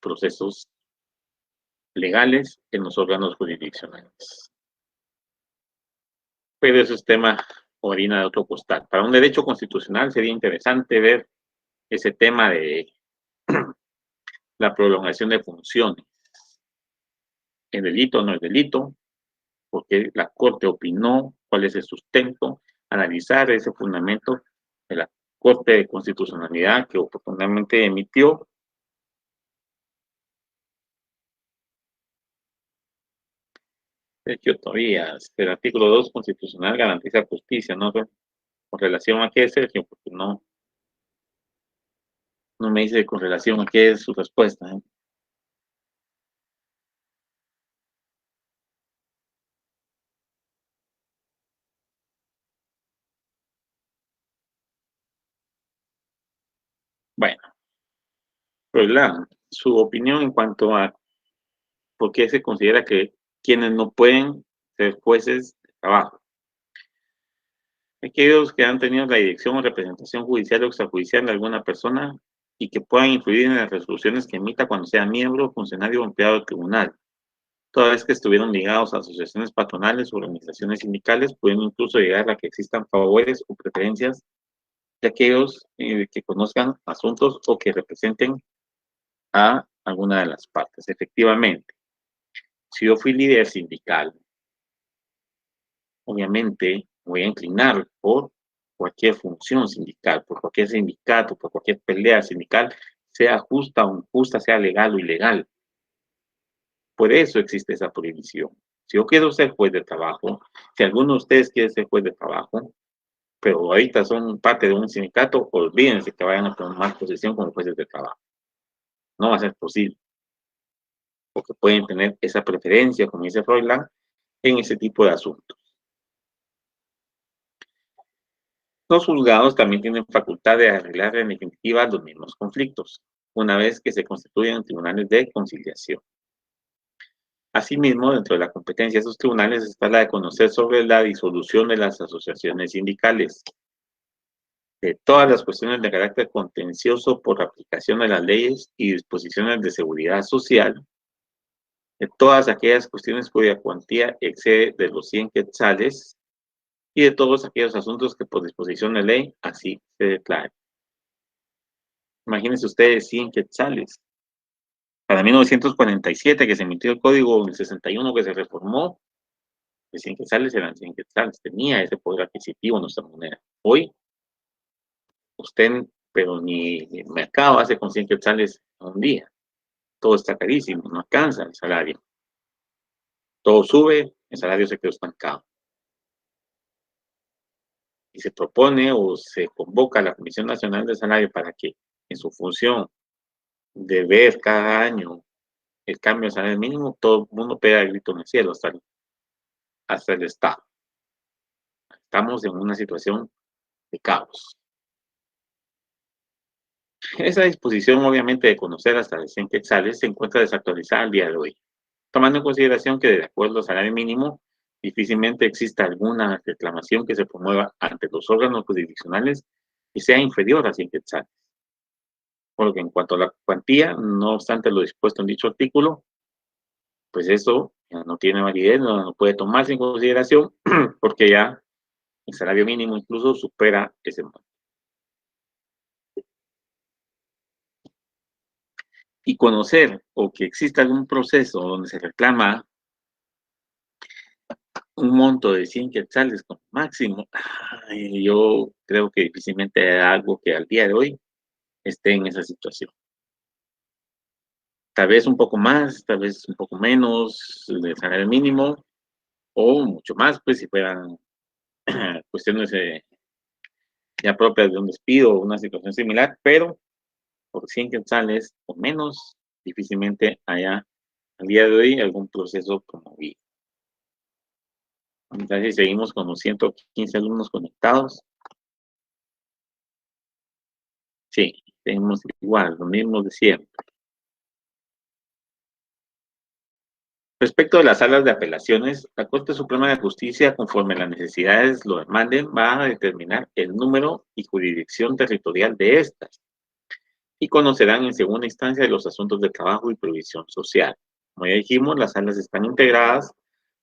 Speaker 1: procesos legales en los órganos jurisdiccionales. Pero eso es tema o harina de otro costal. Para un derecho constitucional sería interesante ver ese tema de la prolongación de funciones. ¿Es delito o no es delito? Porque la Corte opinó, cuál es el sustento, analizar ese fundamento de la Corte de Constitucionalidad que oportunamente emitió. Sergio Tobías, el artículo 2 constitucional garantiza justicia, ¿no? Con relación a qué, Sergio, porque no me dice con relación a qué es su respuesta, ¿eh? Bueno, pues su opinión en cuanto a por qué se considera que quienes no pueden ser jueces de trabajo. Aquellos que han tenido la dirección o representación judicial o extrajudicial de alguna persona y que puedan influir en las resoluciones que emita cuando sea miembro, funcionario o empleado del tribunal. Toda vez que estuvieron ligados a asociaciones patronales o organizaciones sindicales, pueden incluso llegar a que existan favores o preferencias de aquellos que conozcan asuntos o que representen a alguna de las partes. Efectivamente, si yo fui líder sindical, obviamente voy a inclinar por cualquier función sindical, por cualquier sindicato, por cualquier pelea sindical, sea justa o injusta, sea legal o ilegal. Por eso existe esa prohibición. Si yo quiero ser juez de trabajo, si alguno de ustedes quiere ser juez de trabajo, pero ahorita son parte de un sindicato, olvídense que vayan a tomar posesión como jueces de trabajo. No va a ser posible, porque pueden tener esa preferencia, como dice Froilán, en ese tipo de asuntos. Los juzgados también tienen facultad de arreglar en definitiva los mismos conflictos, una vez que se constituyen tribunales de conciliación. Asimismo, dentro de la competencia de esos tribunales está la de conocer sobre la disolución de las asociaciones sindicales, de todas las cuestiones de carácter contencioso por aplicación de las leyes y disposiciones de seguridad social, de todas aquellas cuestiones cuya cuantía excede de los 100 quetzales y de todos aquellos asuntos que por disposición de ley así se declaren. Imagínense ustedes 100 quetzales. Para 1947, que se emitió el código, en el 61 que se reformó, de 100 quetzales eran 100 quetzales. Tenía ese poder adquisitivo nuestra moneda. Hoy, usted, pero ni mercado hace con 100 quetzales a un día. Todo está carísimo, no alcanza el salario. Todo sube, el salario se quedó estancado. Y se propone o se convoca a la Comisión Nacional de Salario para que, en su función de ver cada año el cambio al salario mínimo, todo el mundo pega el grito en el cielo, hasta el Estado. Estamos en una situación de caos. Esa disposición, obviamente, de conocer hasta de 100 quetzales se encuentra desactualizada al día de hoy, tomando en consideración que, de acuerdo al salario mínimo, difícilmente exista alguna reclamación que se promueva ante los órganos jurisdiccionales que sea inferior a 100 quetzales. Por lo que, en cuanto a la cuantía, no obstante lo dispuesto en dicho artículo, pues eso ya no tiene validez, no puede tomarse en consideración porque ya el salario mínimo incluso supera ese monto. Y conocer o que exista algún proceso donde se reclama un monto de 100 quetzales como máximo, yo creo que difícilmente hay algo que al día de hoy esté en esa situación. Tal vez un poco más, tal vez un poco menos del salario mínimo, o mucho más, pues si fueran cuestiones ya propias de un despido o una situación similar, pero por 100 quetzales o menos, difícilmente haya al día de hoy algún proceso promovido. Entonces, seguimos con los 115 alumnos conectados. Sí, tenemos igual, lo mismo de siempre. Respecto a las salas de apelaciones, la Corte Suprema de Justicia, conforme las necesidades lo demanden, va a determinar el número y jurisdicción territorial de estas y conocerán en segunda instancia de los asuntos de trabajo y provisión social. Como ya dijimos, las salas están integradas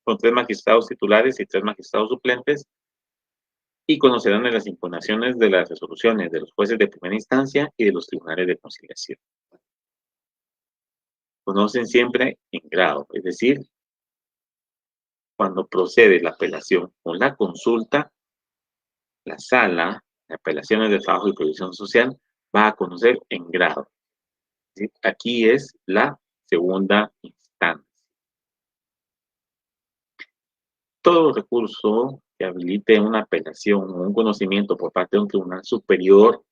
Speaker 1: con 3 magistrados titulares y 3 magistrados suplentes y conocerán de las impugnaciones de las resoluciones de los jueces de primera instancia y de los tribunales de conciliación. Conocen siempre en grado, es decir, cuando procede la apelación o la consulta, la sala de apelaciones de trabajo y provisión social va a conocer en grado. ¿Sí? Aquí es la segunda instancia. Todo recurso que habilite una apelación o un conocimiento por parte de un tribunal superior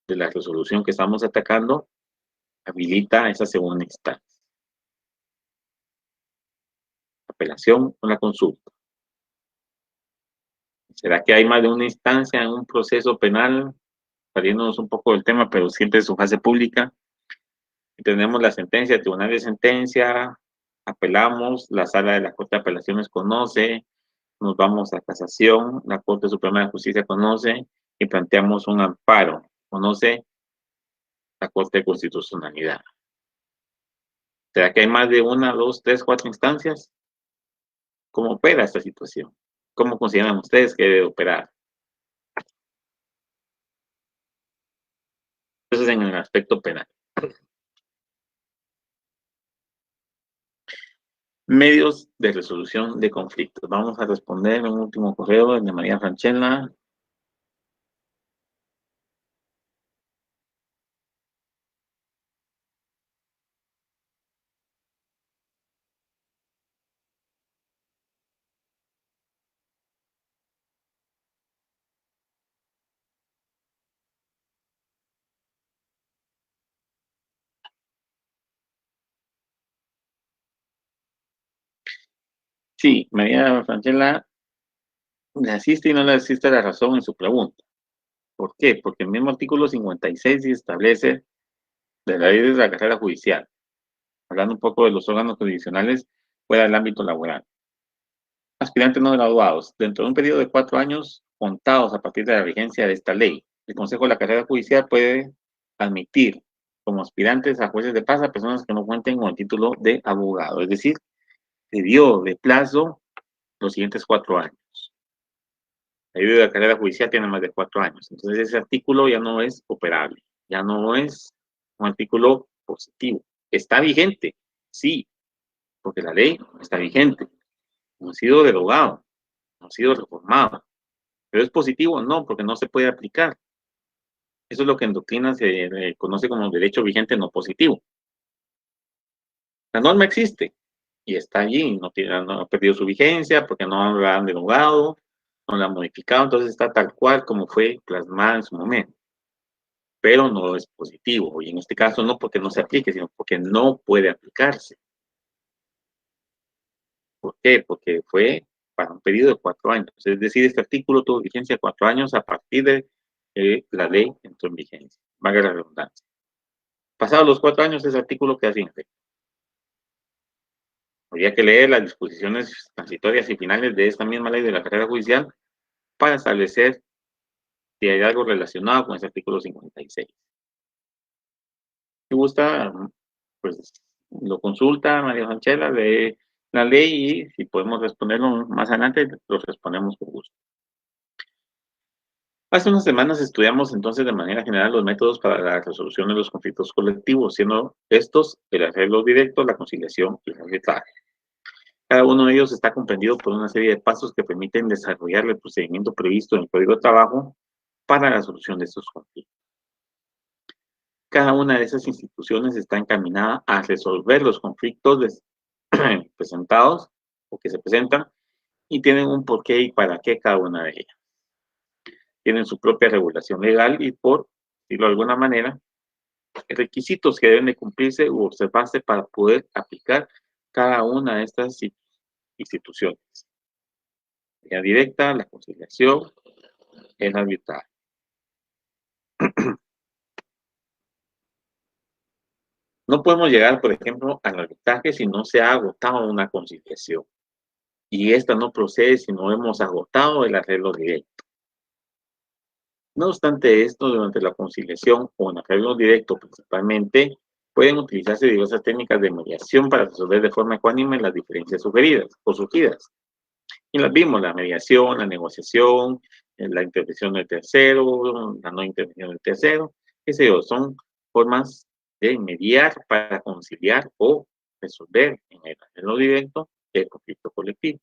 Speaker 1: de la resolución que estamos atacando, habilita esa segunda instancia. Apelación o la consulta. ¿Será que hay más de una instancia en un proceso penal? Saliéndonos un poco del tema, pero siempre en su fase pública. Tenemos la sentencia, el tribunal de sentencia, apelamos, la sala de la Corte de Apelaciones conoce, nos vamos a casación, la Corte Suprema de Justicia conoce y planteamos un amparo, conoce la Corte de Constitucionalidad. ¿Será que hay más de una, dos, tres, cuatro instancias? ¿Cómo opera esta situación? ¿Cómo consideran ustedes que debe operar? Eso es en el aspecto penal. Medios de resolución de conflictos. Vamos a responder un último correo de María Franchella. Sí, María Franchella le asiste y no le asiste la razón en su pregunta. ¿Por qué? Porque el mismo artículo 56 establece de la ley de la carrera judicial, hablando un poco de los órganos jurisdiccionales fuera del ámbito laboral. Aspirantes no graduados, dentro de un periodo de 4 años contados a partir de la vigencia de esta ley, el Consejo de la Carrera Judicial puede admitir como aspirantes a jueces de paz a personas que no cuenten con el título de abogado, es decir, se dio de plazo los siguientes 4 años. La ley de la carrera judicial tiene más de 4 años, entonces ese artículo ya no es operable, ya no es un artículo positivo. ¿Está vigente? Sí, porque la ley está vigente, no ha sido derogado, no ha sido reformado. ¿Pero es positivo? No, porque no se puede aplicar. Eso es lo que en doctrina se conoce como derecho vigente no positivo. La norma existe y está allí, no ha perdido su vigencia porque no la han derogado, no la han modificado, entonces está tal cual como fue plasmada en su momento. pero no es positivo. Y en este caso no porque no se aplique, sino porque no puede aplicarse. ¿Por qué? Porque fue para un periodo de 4 años. Es decir, este artículo tuvo vigencia 4 años a partir de que la ley entró en vigencia. Valga la redundancia. Pasados los 4 años, ese artículo queda sin efecto. Habría que leer las disposiciones transitorias y finales de esta misma ley de la carrera judicial para establecer si hay algo relacionado con ese artículo 56. Si gusta, pues lo consulta María Sanchela, lee la ley y si podemos responderlo más adelante, lo respondemos con gusto. Hace unas semanas estudiamos entonces de manera general los métodos para la resolución de los conflictos colectivos, siendo estos el arreglo directo, la conciliación y el arbitraje. Cada uno de ellos está comprendido por una serie de pasos que permiten desarrollar el procedimiento previsto en el Código de Trabajo para la solución de estos conflictos. Cada una de esas instituciones está encaminada a resolver los conflictos presentados o que se presentan y tienen un porqué y para qué cada una de ellas. Tienen su propia regulación legal y, por decirlo de alguna manera, requisitos que deben de cumplirse u observarse para poder aplicar cada una de estas instituciones. La directa, la conciliación, el arbitraje. No podemos llegar, por ejemplo, al arbitraje si no se ha agotado una conciliación. Y esta no procede si no hemos agotado el arreglo directo. No obstante esto, durante la conciliación o en arreglo directo principalmente, pueden utilizarse diversas técnicas de mediación para resolver de forma ecuánime las diferencias sugeridas o surgidas. Y las vimos, la mediación, la negociación, la intervención del tercero, la no intervención del tercero, qué sé yo, son formas de mediar para conciliar o resolver en el arreglo directo el conflicto colectivo.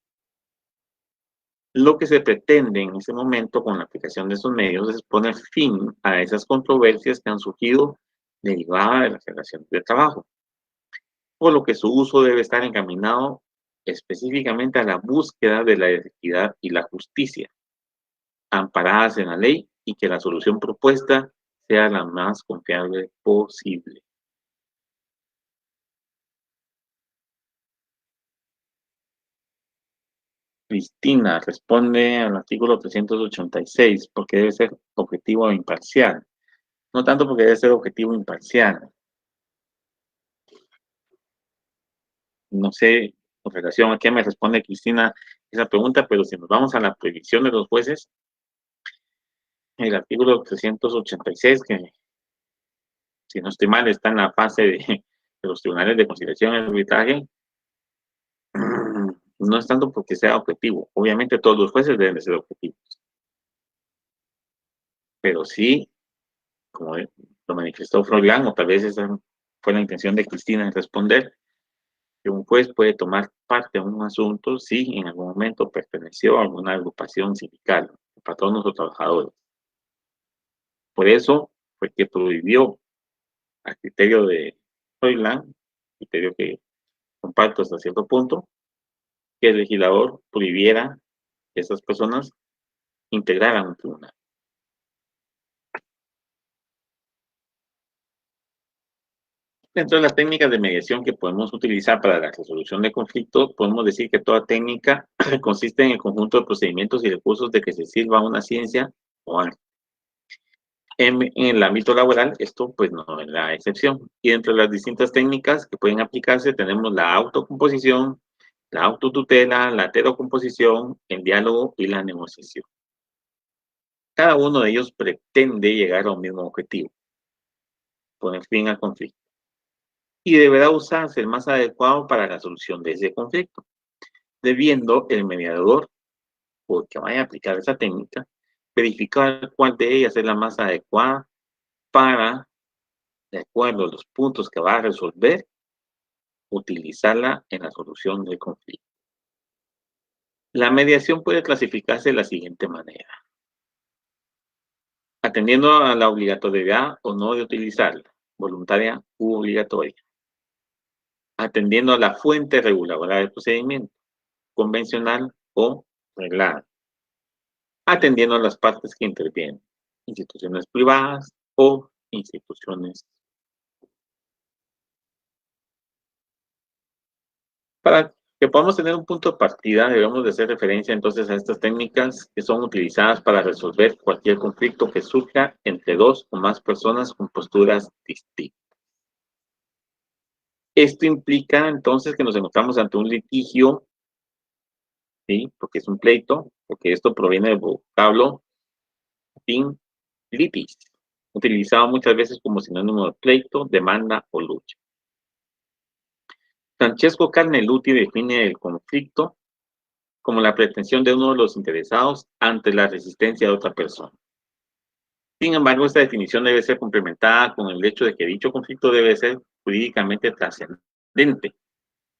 Speaker 1: Lo que se pretende en ese momento con la aplicación de estos medios es poner fin a esas controversias que han surgido derivadas de las relaciones de trabajo, por lo que su uso debe estar encaminado específicamente a la búsqueda de la equidad y la justicia, amparadas en la ley y que la solución propuesta sea la más confiable posible. Cristina responde al artículo 386 porque debe ser objetivo e imparcial. No tanto porque debe ser objetivo e imparcial. No sé con relación a qué me responde Cristina esa pregunta, pero si nos vamos a la prohibición de los jueces, el artículo 386, que si no estoy mal está en la fase de los tribunales de conciliación y arbitraje, no es tanto porque sea objetivo. Obviamente todos los jueces deben de ser objetivos. Pero sí, como lo manifestó Froilán, o tal vez esa fue la intención de Cristina en responder, que un juez puede tomar parte en un asunto si en algún momento perteneció a alguna agrupación sindical, patronos o trabajadores. Por eso fue que prohibió, a criterio de Froilán, criterio que comparto hasta cierto punto, que el legislador prohibiera que esas personas integraran un tribunal. Dentro de las técnicas de mediación que podemos utilizar para la resolución de conflictos, podemos decir que toda técnica consiste en el conjunto de procedimientos y recursos de que se sirva una ciencia o arte. En el ámbito laboral, esto pues no es la excepción. Y entre las distintas técnicas que pueden aplicarse tenemos la autocomposición, la autotutela, la heterocomposición, el diálogo y la negociación. Cada uno de ellos pretende llegar a un mismo objetivo, poner fin al conflicto. Y deberá usarse el más adecuado para la solución de ese conflicto, debiendo el mediador, o el que vaya a aplicar esa técnica, verificar cuál de ellas es la más adecuada para, de acuerdo a los puntos que va a resolver, utilizarla en la solución del conflicto. La mediación puede clasificarse de la siguiente manera. Atendiendo a la obligatoriedad o no de utilizarla, voluntaria u obligatoria. Atendiendo a la fuente reguladora del procedimiento, convencional o reglada. Atendiendo a las partes que intervienen, instituciones privadas o instituciones. Para que podamos tener un punto de partida, debemos de hacer referencia entonces a estas técnicas que son utilizadas para resolver cualquier conflicto que surja entre dos o más personas con posturas distintas. Esto implica entonces que nos encontramos ante un litigio, ¿sí? Porque es un pleito, porque esto proviene del vocablo latín litis, utilizado muchas veces como sinónimo de pleito, demanda o lucha. Francesco Carneluti define el conflicto como la pretensión de uno de los interesados ante la resistencia de otra persona. Sin embargo, esta definición debe ser complementada con el hecho de que dicho conflicto debe ser jurídicamente trascendente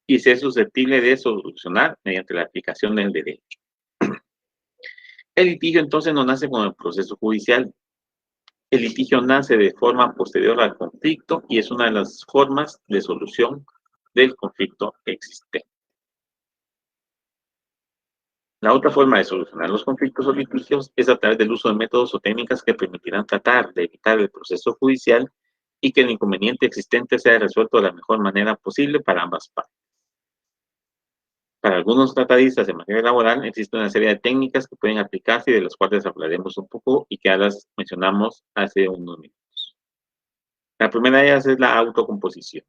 Speaker 1: y ser susceptible de solucionar mediante la aplicación del derecho. El litigio entonces no nace con el proceso judicial. El litigio nace de forma posterior al conflicto y es una de las formas de solución del conflicto existente. La otra forma de solucionar los conflictos o litigios es a través del uso de métodos o técnicas que permitirán tratar de evitar el proceso judicial y que el inconveniente existente sea resuelto de la mejor manera posible para ambas partes. Para algunos tratadistas en materia laboral existe una serie de técnicas que pueden aplicarse y de las cuales hablaremos un poco y que ya las mencionamos hace unos minutos. La primera de ellas es la autocomposición.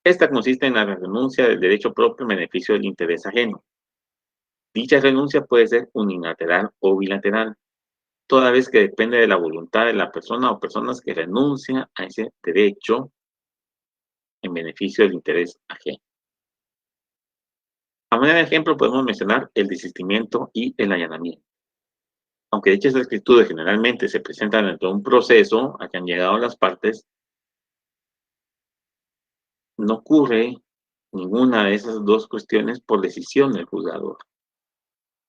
Speaker 1: Esta consiste en la renuncia del derecho propio en beneficio del interés ajeno. Dicha renuncia puede ser unilateral o bilateral, toda vez que depende de la voluntad de la persona o personas que renuncian a ese derecho en beneficio del interés ajeno. A manera de ejemplo podemos mencionar el desistimiento y el allanamiento. Aunque dichas actitudes generalmente se presentan dentro de un proceso a que han llegado las partes, no ocurre ninguna de esas dos cuestiones por decisión del juzgador.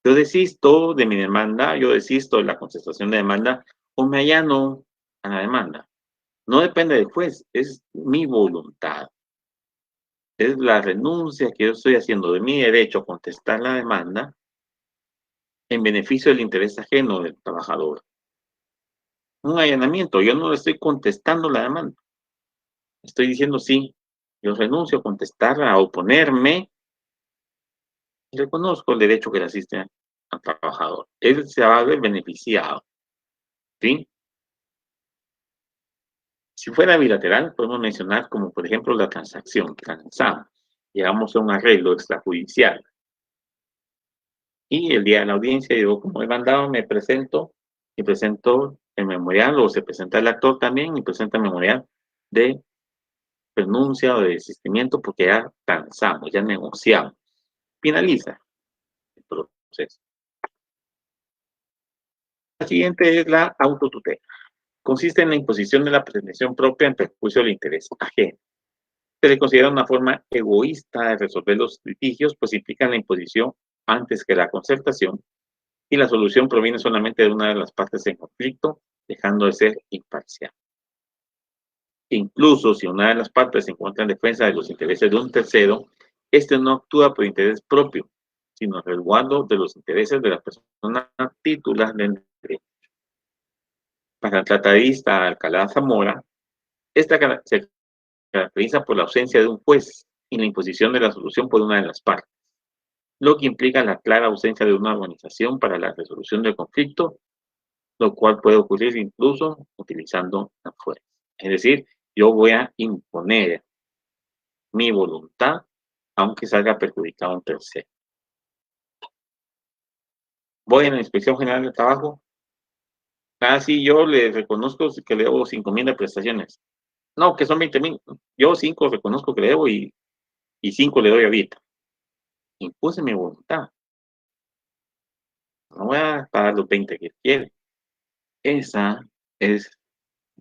Speaker 1: Yo desisto de mi demanda, yo desisto de la contestación de demanda o me allano a la demanda. No depende del juez, es mi voluntad. Es la renuncia que yo estoy haciendo de mi derecho a contestar la demanda en beneficio del interés ajeno del trabajador. Un allanamiento, yo no le estoy contestando la demanda. Estoy diciendo sí, yo renuncio a contestarla, a oponerme, y reconozco el derecho que le asiste al trabajador. Él se va a ver beneficiado. ¿Sí? Si fuera bilateral, podemos mencionar como, por ejemplo, la transacción. Transamos, llegamos a un arreglo extrajudicial. Y el día de la audiencia, yo como demandado me presento y presento el memorial, o se presenta el actor también y presenta el memorial de renuncia o de desistimiento porque ya transamos, ya negociamos. Finaliza el proceso. La siguiente es la autotutela. Consiste en la imposición de la pretensión propia en perjuicio del interés ajeno. Se le considera una forma egoísta de resolver los litigios, pues implica la imposición antes que la concertación, y la solución proviene solamente de una de las partes en conflicto, dejando de ser imparcial. Incluso si una de las partes se encuentra en defensa de los intereses de un tercero, este no actúa por interés propio, sino resguardo de los intereses de la persona titular del derecho. Para el tratadista Alcalá Zamora, esta se caracteriza por la ausencia de un juez y la imposición de la solución por una de las partes, lo que implica la clara ausencia de una organización para la resolución del conflicto, lo cual puede ocurrir incluso utilizando la fuerza. Es decir, yo voy a imponer mi voluntad, aunque salga perjudicado un tercero. Voy a la Inspección General del Trabajo, casi yo le reconozco que le debo 5,000 de prestaciones. No, que son 20,000. Yo 5 reconozco que le debo y 5 le doy ahorita. Impuse mi voluntad. No voy a pagar los 20 que quiere. Esa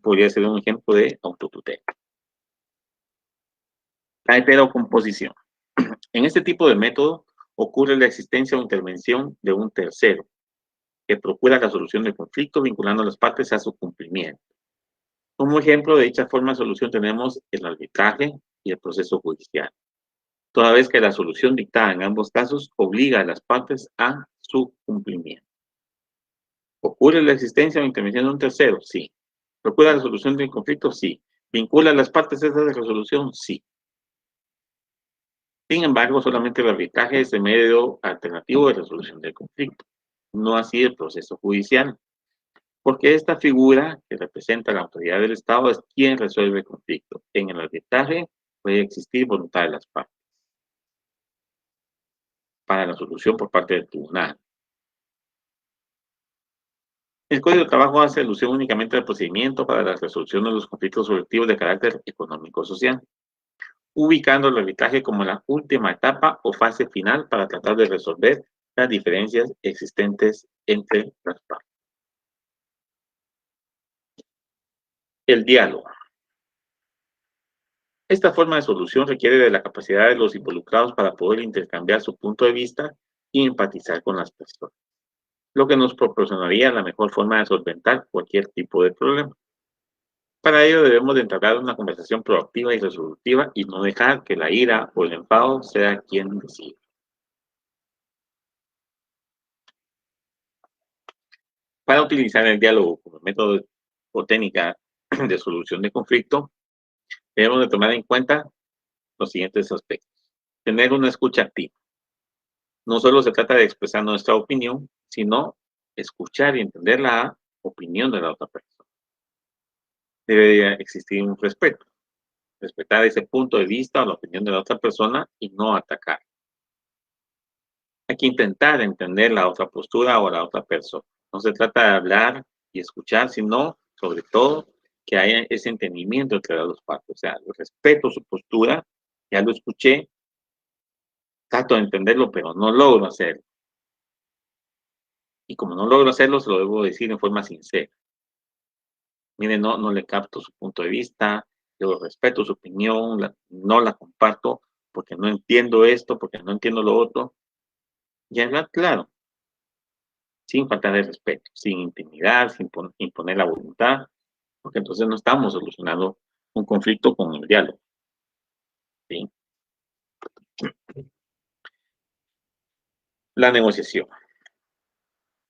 Speaker 1: podría ser un ejemplo de autotutela. La heterocomposición. En este tipo de método ocurre la existencia o intervención de un tercero que procura la solución del conflicto vinculando a las partes a su cumplimiento. Como ejemplo de dicha forma de solución tenemos el arbitraje y el proceso judicial, toda vez que la solución dictada en ambos casos obliga a las partes a su cumplimiento. ¿Ocurre la existencia o intervención de un tercero? Sí. ¿Procura la solución del conflicto? Sí. ¿Vincula a las partes a esa resolución? Sí. Sin embargo, solamente el arbitraje es el medio alternativo de resolución del conflicto, no así el proceso judicial, porque esta figura que representa la autoridad del Estado es quien resuelve el conflicto. En el arbitraje puede existir voluntad de las partes para la solución por parte del tribunal. El Código de Trabajo hace alusión únicamente al procedimiento para la resolución de los conflictos colectivos de carácter económico-social, ubicando el arbitraje como la última etapa o fase final para tratar de resolver las diferencias existentes entre las partes. El diálogo. Esta forma de solución requiere de la capacidad de los involucrados para poder intercambiar su punto de vista y empatizar con las personas, lo que nos proporcionaría la mejor forma de solventar cualquier tipo de problema. Para ello debemos de entablar una conversación proactiva y resolutiva y no dejar que la ira o el enfado sea quien decida. Para utilizar el diálogo como método o técnica de solución de conflicto, debemos de tomar en cuenta los siguientes aspectos. Tener una escucha activa. No solo se trata de expresar nuestra opinión, sino escuchar y entender la opinión de la otra persona. Debe existir un respeto. Respetar ese punto de vista o la opinión de la otra persona y no atacar. Hay que intentar entender la otra postura o la otra persona. No se trata de hablar y escuchar, sino, sobre todo, que haya ese entendimiento entre las dos partes. O sea, yo respeto su postura, ya lo escuché, trato de entenderlo, pero no logro hacerlo. Y como no logro hacerlo, se lo debo decir en forma sincera. Mire, no le capto su punto de vista, yo respeto su opinión, no la comparto porque no entiendo esto, porque no entiendo lo otro. Y hablar claro, sin faltar de respeto, sin intimidar, sin imponer la voluntad, porque entonces no estamos solucionando un conflicto con el diálogo. ¿Sí? La negociación.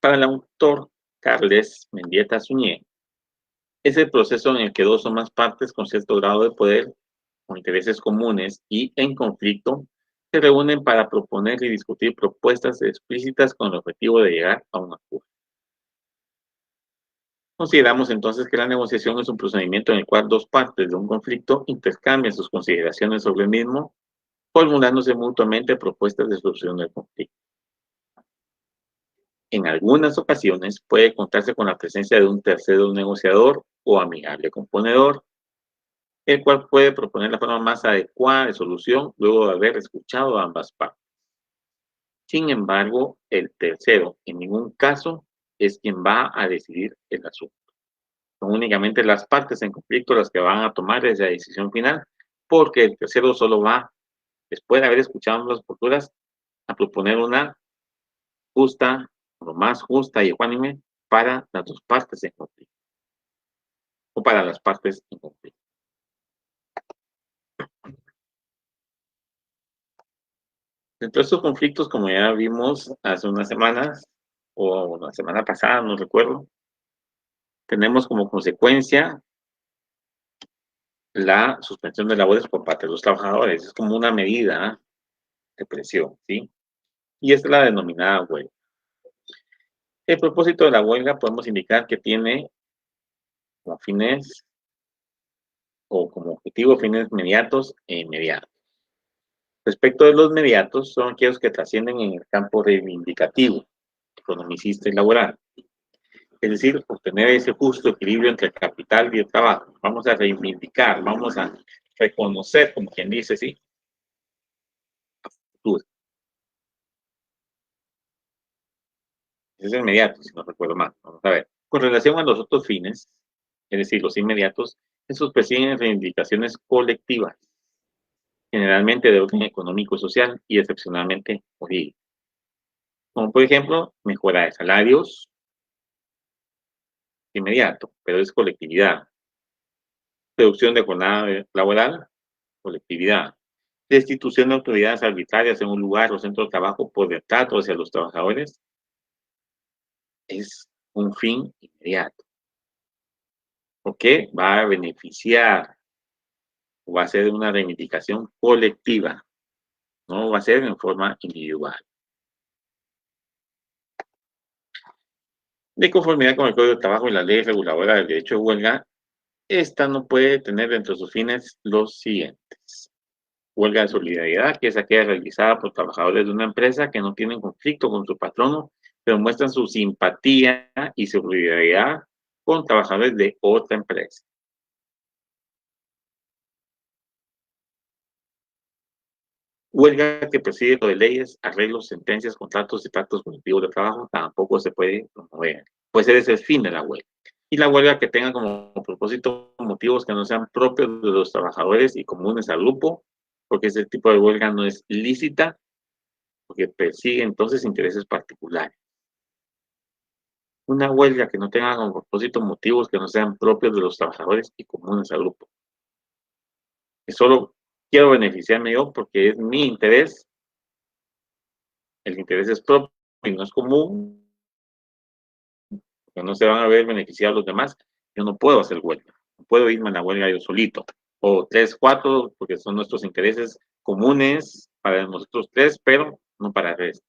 Speaker 1: Para el autor Carles Mendieta Suñé, es el proceso en el que dos o más partes con cierto grado de poder, con intereses comunes y en conflicto, se reúnen para proponer y discutir propuestas explícitas con el objetivo de llegar a un acuerdo. Consideramos entonces que la negociación es un procedimiento en el cual dos partes de un conflicto intercambian sus consideraciones sobre el mismo, formulándose mutuamente propuestas de solución del conflicto. En algunas ocasiones puede contarse con la presencia de un tercero negociador o amigable componedor, el cual puede proponer la forma más adecuada de solución luego de haber escuchado a ambas partes. Sin embargo, el tercero en ningún caso es quien va a decidir el asunto. Son únicamente las partes en conflicto las que van a tomar esa decisión final, porque el tercero solo va, después de haber escuchado ambas posturas, a proponer una justa, lo más justa y ecuánime para las dos partes en conflicto, o para las partes en conflicto. Dentro de estos conflictos, como ya vimos hace unas semanas, o la semana pasada, no recuerdo, tenemos como consecuencia la suspensión de labores por parte de los trabajadores. Es como una medida de presión, ¿sí? Y esta es la denominada huelga. El propósito de la huelga podemos indicar que tiene como fines o como objetivo fines inmediatos e inmediatos. Respecto de los mediatos, son aquellos que trascienden en el campo reivindicativo, economicista y laboral. Es decir, obtener ese justo equilibrio entre el capital y el trabajo. Vamos a reivindicar, vamos a reconocer, como quien dice, sí, futuro. Ese es el inmediato, si no recuerdo mal. Vamos a ver. Con relación a los otros fines, es decir, los inmediatos, esos persiguen reivindicaciones colectivas, generalmente de orden económico y social y excepcionalmente jurídico. Como por ejemplo, mejora de salarios, inmediato, pero es colectividad. Reducción de jornada laboral, colectividad. Destitución de autoridades arbitrarias en un lugar o centro de trabajo por retrato hacia los trabajadores, es un fin inmediato. porque va a beneficiar o va a ser una reivindicación colectiva, no va a ser en forma individual. De conformidad con el Código de Trabajo y la ley reguladora del derecho de huelga, esta no puede tener dentro de sus fines los siguientes. Huelga de solidaridad, que es aquella realizada por trabajadores de una empresa que no tienen conflicto con su patrono, pero muestran su simpatía y solidaridad con trabajadores de otra empresa. Huelga que preside de leyes, arreglos, sentencias, contratos y pactos colectivos de trabajo tampoco se puede promover, pues ese es el fin de la huelga. Y la huelga que tenga como propósito motivos que no sean propios de los trabajadores y comunes al grupo, porque ese tipo de huelga no es lícita, porque persigue entonces intereses particulares. Una huelga que no tenga como propósito motivos que no sean propios de los trabajadores y comunes al grupo. Que solo quiero beneficiarme yo porque es mi interés, el interés es propio y no es común, que no se van a ver beneficiados los demás, yo no puedo hacer huelga. No puedo irme a la huelga yo solito. O 3, 4, porque son nuestros intereses comunes para nosotros tres, pero no para el resto.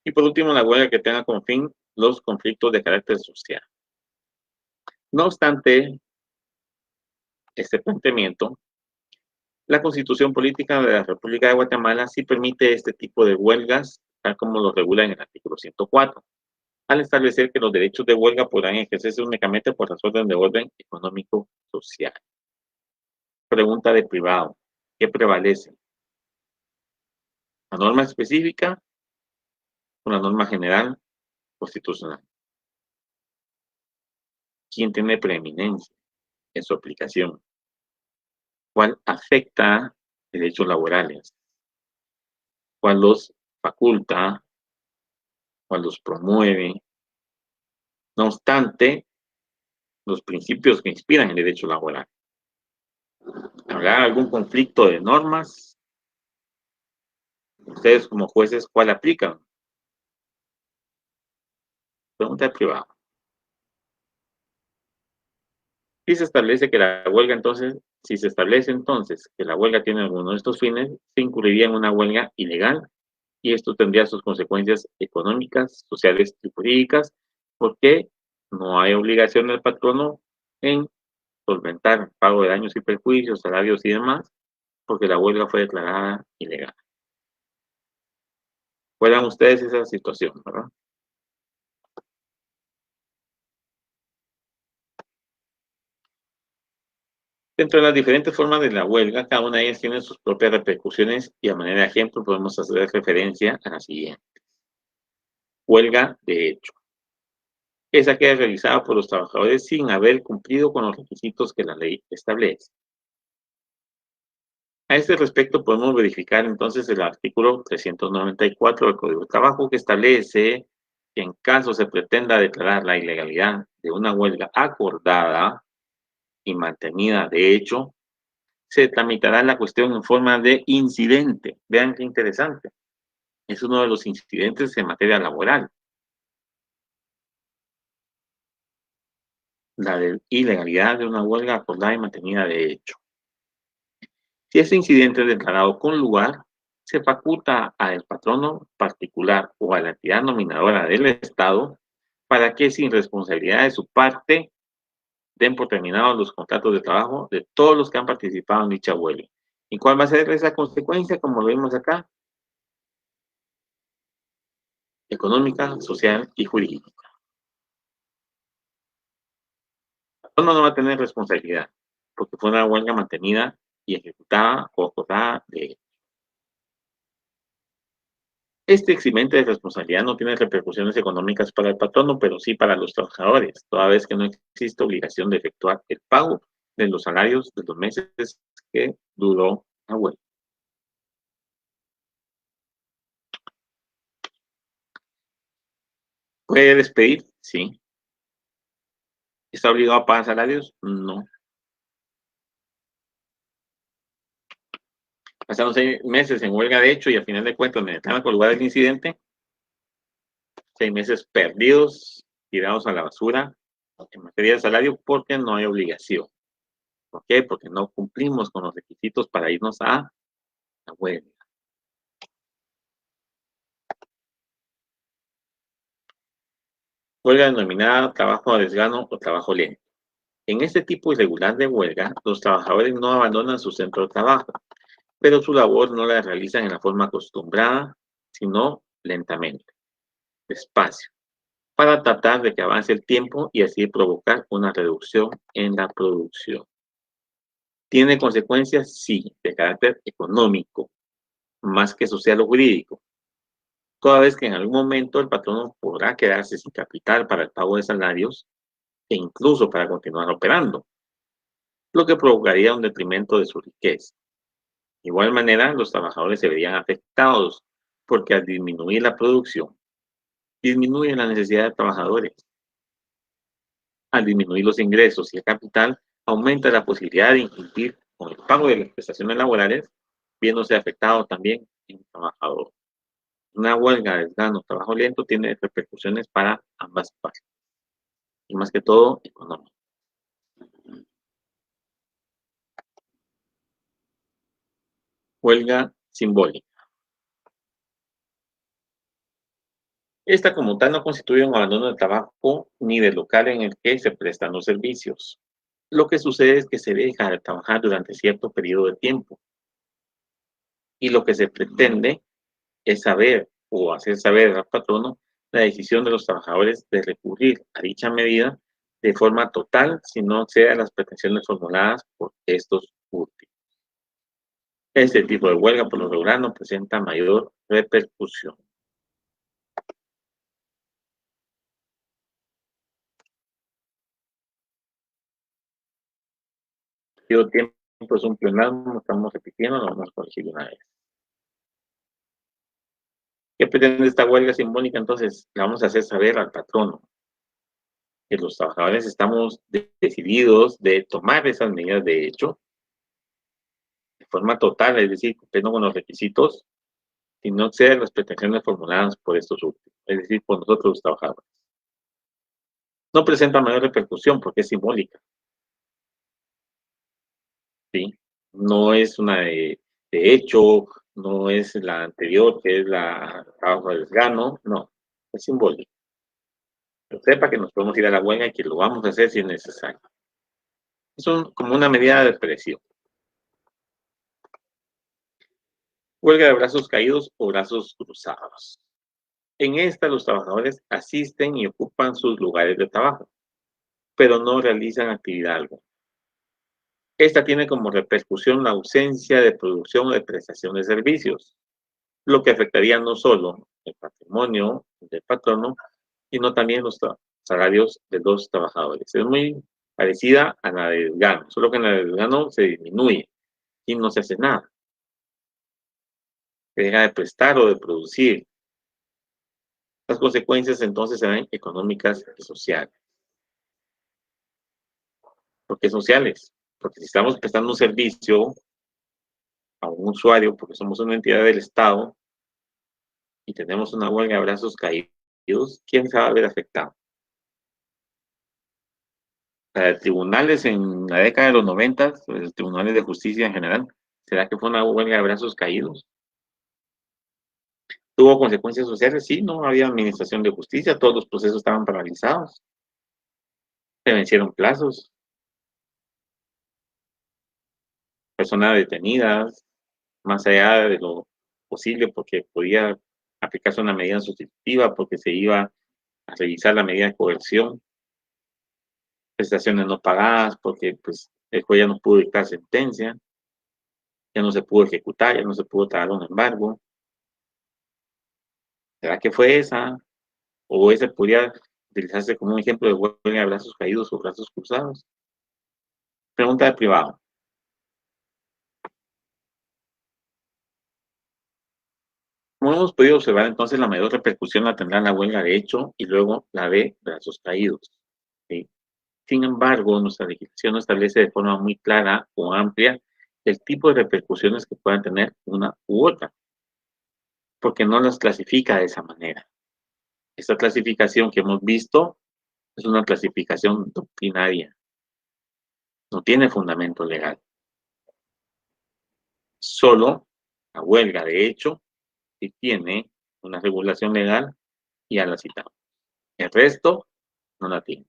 Speaker 1: Y por último, la huelga que tenga como fin los conflictos de carácter social. No obstante este planteamiento, la Constitución Política de la República de Guatemala sí permite este tipo de huelgas, tal como lo regula en el artículo 104, al establecer que los derechos de huelga podrán ejercerse únicamente por razones de orden económico-social. Pregunta de privado. ¿Qué prevalece? ¿La norma específica o la norma general constitucional? ¿Quién tiene preeminencia en su aplicación? ¿Cuál afecta derechos laborales? ¿Cuál los faculta? ¿Cuál los promueve? No obstante, los principios que inspiran el derecho laboral. ¿Habrá algún conflicto de normas? Ustedes como jueces, ¿cuál aplican? Pregunta de privado. Si se establece que la huelga entonces, si se establece entonces que la huelga tiene alguno de estos fines, se incurriría en una huelga ilegal y esto tendría sus consecuencias económicas, sociales y jurídicas, porque no hay obligación del patrono en solventar el pago de daños y perjuicios, salarios y demás, porque la huelga fue declarada ilegal. Puedan ustedes esa situación, ¿verdad? Dentro de las diferentes formas de la huelga, cada una de ellas tiene sus propias repercusiones y a manera de ejemplo podemos hacer referencia a la siguiente. Huelga de hecho. Esa queda realizada por los trabajadores sin haber cumplido con los requisitos que la ley establece. A este respecto podemos verificar entonces el artículo 394 del Código de Trabajo que establece que en caso se pretenda declarar la ilegalidad de una huelga acordada y mantenida de hecho, se tramitará la cuestión en forma de incidente. Vean qué interesante. Es uno de los incidentes en materia laboral. La de ilegalidad de una huelga acordada y mantenida de hecho. Si ese incidente es declarado con lugar, se faculta al patrono particular o a la entidad nominadora del Estado para que sin responsabilidad de su parte den por terminados los contratos de trabajo de todos los que han participado en dicha huelga. ¿Y cuál va a ser esa consecuencia? Como lo vimos acá, económica, social y jurídica. El patrono no va a tener responsabilidad porque fue una huelga mantenida y ejecutada o acordada de este eximente de responsabilidad no tiene repercusiones económicas para el patrono, pero sí para los trabajadores, toda vez que no existe obligación de efectuar el pago de los salarios de los meses que duró la huelga. ¿Puede despedir? Sí. ¿Está obligado a pagar salarios? No. Pasaron 6 meses en huelga de hecho y al final de cuentas me declaran por lugar del incidente. 6 meses perdidos, tirados a la basura en materia de salario porque no hay obligación. ¿Por qué? Porque no cumplimos con los requisitos para irnos a la huelga. Huelga denominada trabajo a desgano o trabajo lento. En este tipo irregular de huelga, los trabajadores no abandonan su centro de trabajo, pero su labor no la realizan en la forma acostumbrada, sino lentamente, despacio, para tratar de que avance el tiempo y así provocar una reducción en la producción. ¿Tiene consecuencias? Sí, de carácter económico, más que social o jurídico, toda vez que en algún momento el patrono podrá quedarse sin capital para el pago de salarios e incluso para continuar operando, lo que provocaría un detrimento de su riqueza. De igual manera, los trabajadores se verían afectados porque al disminuir la producción, disminuye la necesidad de trabajadores. Al disminuir los ingresos y el capital, aumenta la posibilidad de incumplir con el pago de las prestaciones laborales, viéndose afectado también el trabajador. Una huelga, desgano, trabajo lento tiene repercusiones para ambas partes, y más que todo, económicas. Huelga simbólica. Esta como tal no constituye un abandono del trabajo ni del local en el que se prestan los servicios. Lo que sucede es que se deja de trabajar durante cierto periodo de tiempo y lo que se pretende es saber o hacer saber al patrono la decisión de los trabajadores de recurrir a dicha medida de forma total si no excede las pretensiones formuladas por estos últimos. Este tipo de huelga por lo regular no presenta mayor repercusión. El tiempo es un pleonasmo, estamos repitiendo, lo vamos a corregir una vez. ¿Qué pretende esta huelga simbólica? Entonces, le vamos a hacer saber al patrono que los trabajadores estamos decididos de tomar esas medidas de hecho de forma total, es decir, cumpliendo con los requisitos y no exceder las pretensiones formuladas por estos últimos, es decir, por nosotros los trabajadores. No presenta mayor repercusión porque es simbólica, ¿sí? No es una de hecho, no es la anterior, que es la trabajo de desgano, no, es simbólica. Pero sepa que nos podemos ir a la huelga y que lo vamos a hacer si es necesario. Es como una medida de presión. Huelga de brazos caídos o brazos cruzados. En esta, los trabajadores asisten y ocupan sus lugares de trabajo, pero no realizan actividad alguna. Esta tiene como repercusión la ausencia de producción o de prestación de servicios, lo que afectaría no solo el patrimonio del patrono, sino también los salarios de los trabajadores. Es muy parecida a la de desgano, solo que en la de desgano se disminuye y no se hace nada. Se deja de prestar o de producir. Las consecuencias entonces serán económicas y sociales. ¿Por qué sociales? Porque si estamos prestando un servicio a un usuario, porque somos una entidad del Estado y tenemos una huelga de brazos caídos, ¿quién se va a ver afectado? Tribunales en la década de los 90, los tribunales de justicia en general, ¿será que fue una huelga de brazos caídos? ¿Tuvo consecuencias sociales? Sí, no había administración de justicia, todos los procesos estaban paralizados, se vencieron plazos, personas detenidas, más allá de lo posible, porque podía aplicarse una medida sustitutiva, porque se iba a revisar la medida de coerción, prestaciones no pagadas, porque pues el juez ya no pudo dictar sentencia, ya no se pudo ejecutar, ya no se pudo traer un embargo. ¿Será que fue esa? ¿O ese podría utilizarse como un ejemplo de huelga de brazos caídos o brazos cruzados? Pregunta de privado. Como hemos podido observar, entonces la mayor repercusión la tendrá la huelga de hecho y luego la de brazos caídos. ¿Sí? Sin embargo, nuestra legislación no establece de forma muy clara o amplia el tipo de repercusiones que puedan tener una u otra, porque no las clasifica de esa manera. Esta clasificación que hemos visto es una clasificación doctrinaria, no tiene fundamento legal. Solo la huelga, de hecho, sí tiene una regulación legal y ya la citamos. El resto no la tiene.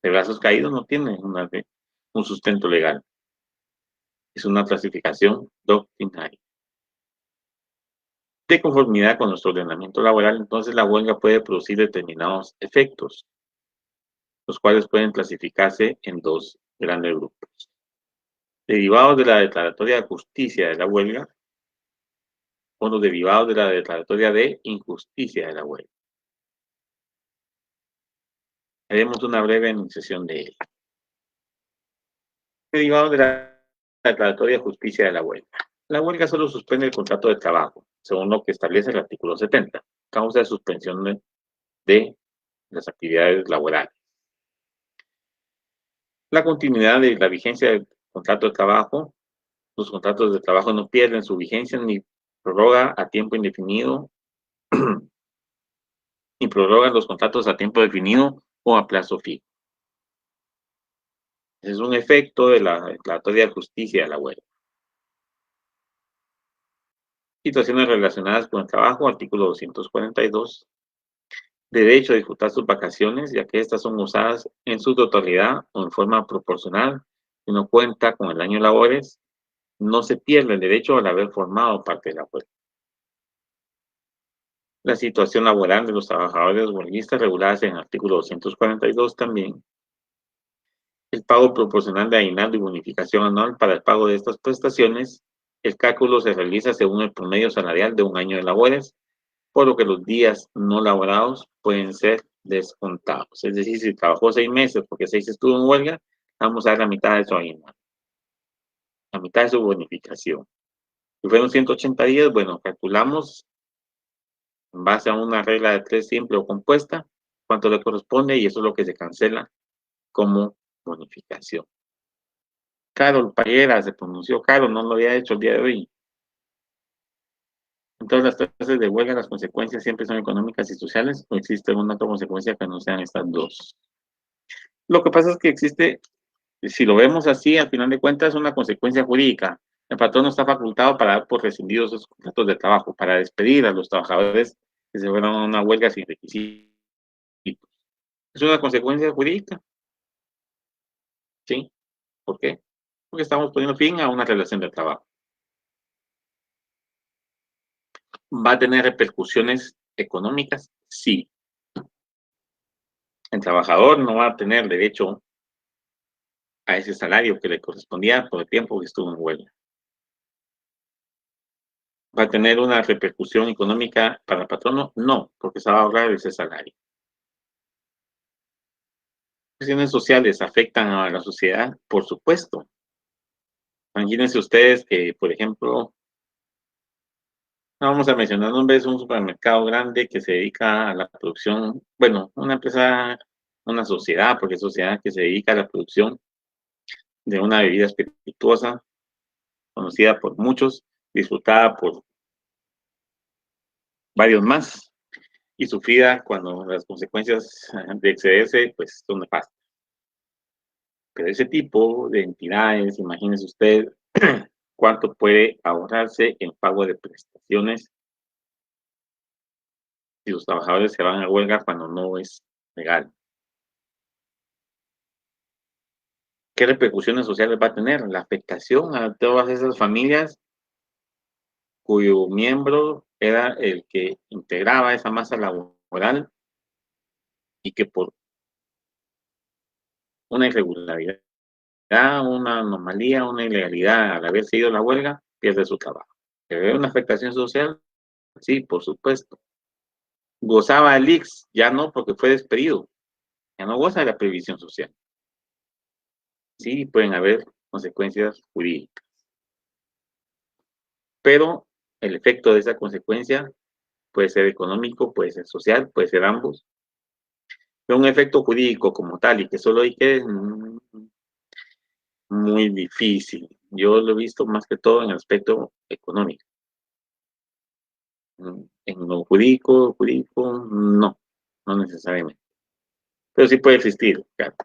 Speaker 1: De brazos caídos no tiene un sustento legal. Es una clasificación doctrinaria. De conformidad con nuestro ordenamiento laboral, entonces la huelga puede producir determinados efectos, los cuales pueden clasificarse en dos grandes grupos. Derivados de la declaratoria de justicia de la huelga o los derivados de la declaratoria de injusticia de la huelga. Haremos una breve enunciación de ello. Derivados de la declaratoria de justicia de la huelga. La huelga solo suspende el contrato de trabajo, según lo que establece el artículo 70, causa de suspensión de las actividades laborales. La continuidad de la vigencia del contrato de trabajo. Los contratos de trabajo no pierden su vigencia ni prorroga a tiempo indefinido, ni prorrogan los contratos a tiempo definido o a plazo fijo. Es un efecto de la declaratoria de justicia de la huelga. Situaciones relacionadas con el trabajo, artículo 242. Derecho a disfrutar sus vacaciones, ya que estas son usadas en su totalidad o en forma proporcional y no cuenta con el año de labores, no se pierde el derecho al haber formado parte de la huelga. La situación laboral de los trabajadores huelguistas reguladas en el artículo 242 también. El pago proporcional de aguinaldo y bonificación anual para el pago de estas prestaciones. El cálculo se realiza según el promedio salarial de un año de labores, por lo que los días no laborados pueden ser descontados. Es decir, si trabajó 6 meses porque 6 estuvo en huelga, vamos a dar la mitad de su aguinaldo, la mitad de su bonificación. Si fueron 180 días, bueno, calculamos en base a una regla de 3 simple o compuesta, cuánto le corresponde y eso es lo que se cancela como bonificación. Carol Payera se pronunció Carol, no lo había hecho el día de hoy. En todas las clases de huelga, las consecuencias siempre son económicas y sociales, o existe alguna otra consecuencia que no sean estas dos. Lo que pasa es que existe, si lo vemos así, al final de cuentas, es una consecuencia jurídica. El patrón no está facultado para dar por rescindidos esos contratos de trabajo, para despedir a los trabajadores que se fueron a una huelga sin requisitos. Es una consecuencia jurídica. ¿Sí? ¿Por qué? Porque estamos poniendo fin a una relación de trabajo. ¿Va a tener repercusiones económicas? Sí. El trabajador no va a tener derecho a ese salario que le correspondía por el tiempo que estuvo en huelga. ¿Va a tener una repercusión económica para el patrono? No, porque se va a ahorrar ese salario. ¿Cuestiones sociales afectan a la sociedad? Por supuesto. Imagínense ustedes que, por ejemplo, vamos a mencionar nombres, un supermercado grande que se dedica a la producción, bueno, una empresa, una sociedad, porque es sociedad que se dedica a la producción de una bebida espirituosa, conocida por muchos, disfrutada por varios más, y sufrida cuando las consecuencias de excederse, pues son nefastas. Pero ese tipo de entidades, imagínese usted cuánto puede ahorrarse en pago de prestaciones si los trabajadores se van a huelga cuando no es legal. ¿Qué repercusiones sociales va a tener? La afectación a todas esas familias cuyo miembro era el que integraba esa masa laboral y que por una irregularidad, una anomalía, una ilegalidad al haberse ido a la huelga, pierde su trabajo. ¿Que ve una afectación social? Sí, por supuesto. Gozaba el IX, ya no, porque fue despedido. Ya no goza de la previsión social. Sí, pueden haber consecuencias jurídicas. Pero el efecto de esa consecuencia puede ser económico, puede ser social, puede ser ambos. Pero un efecto jurídico como tal y que solo hay que muy difícil. Yo lo he visto más que todo en el aspecto económico. En lo jurídico, no necesariamente. Pero sí puede existir, claro.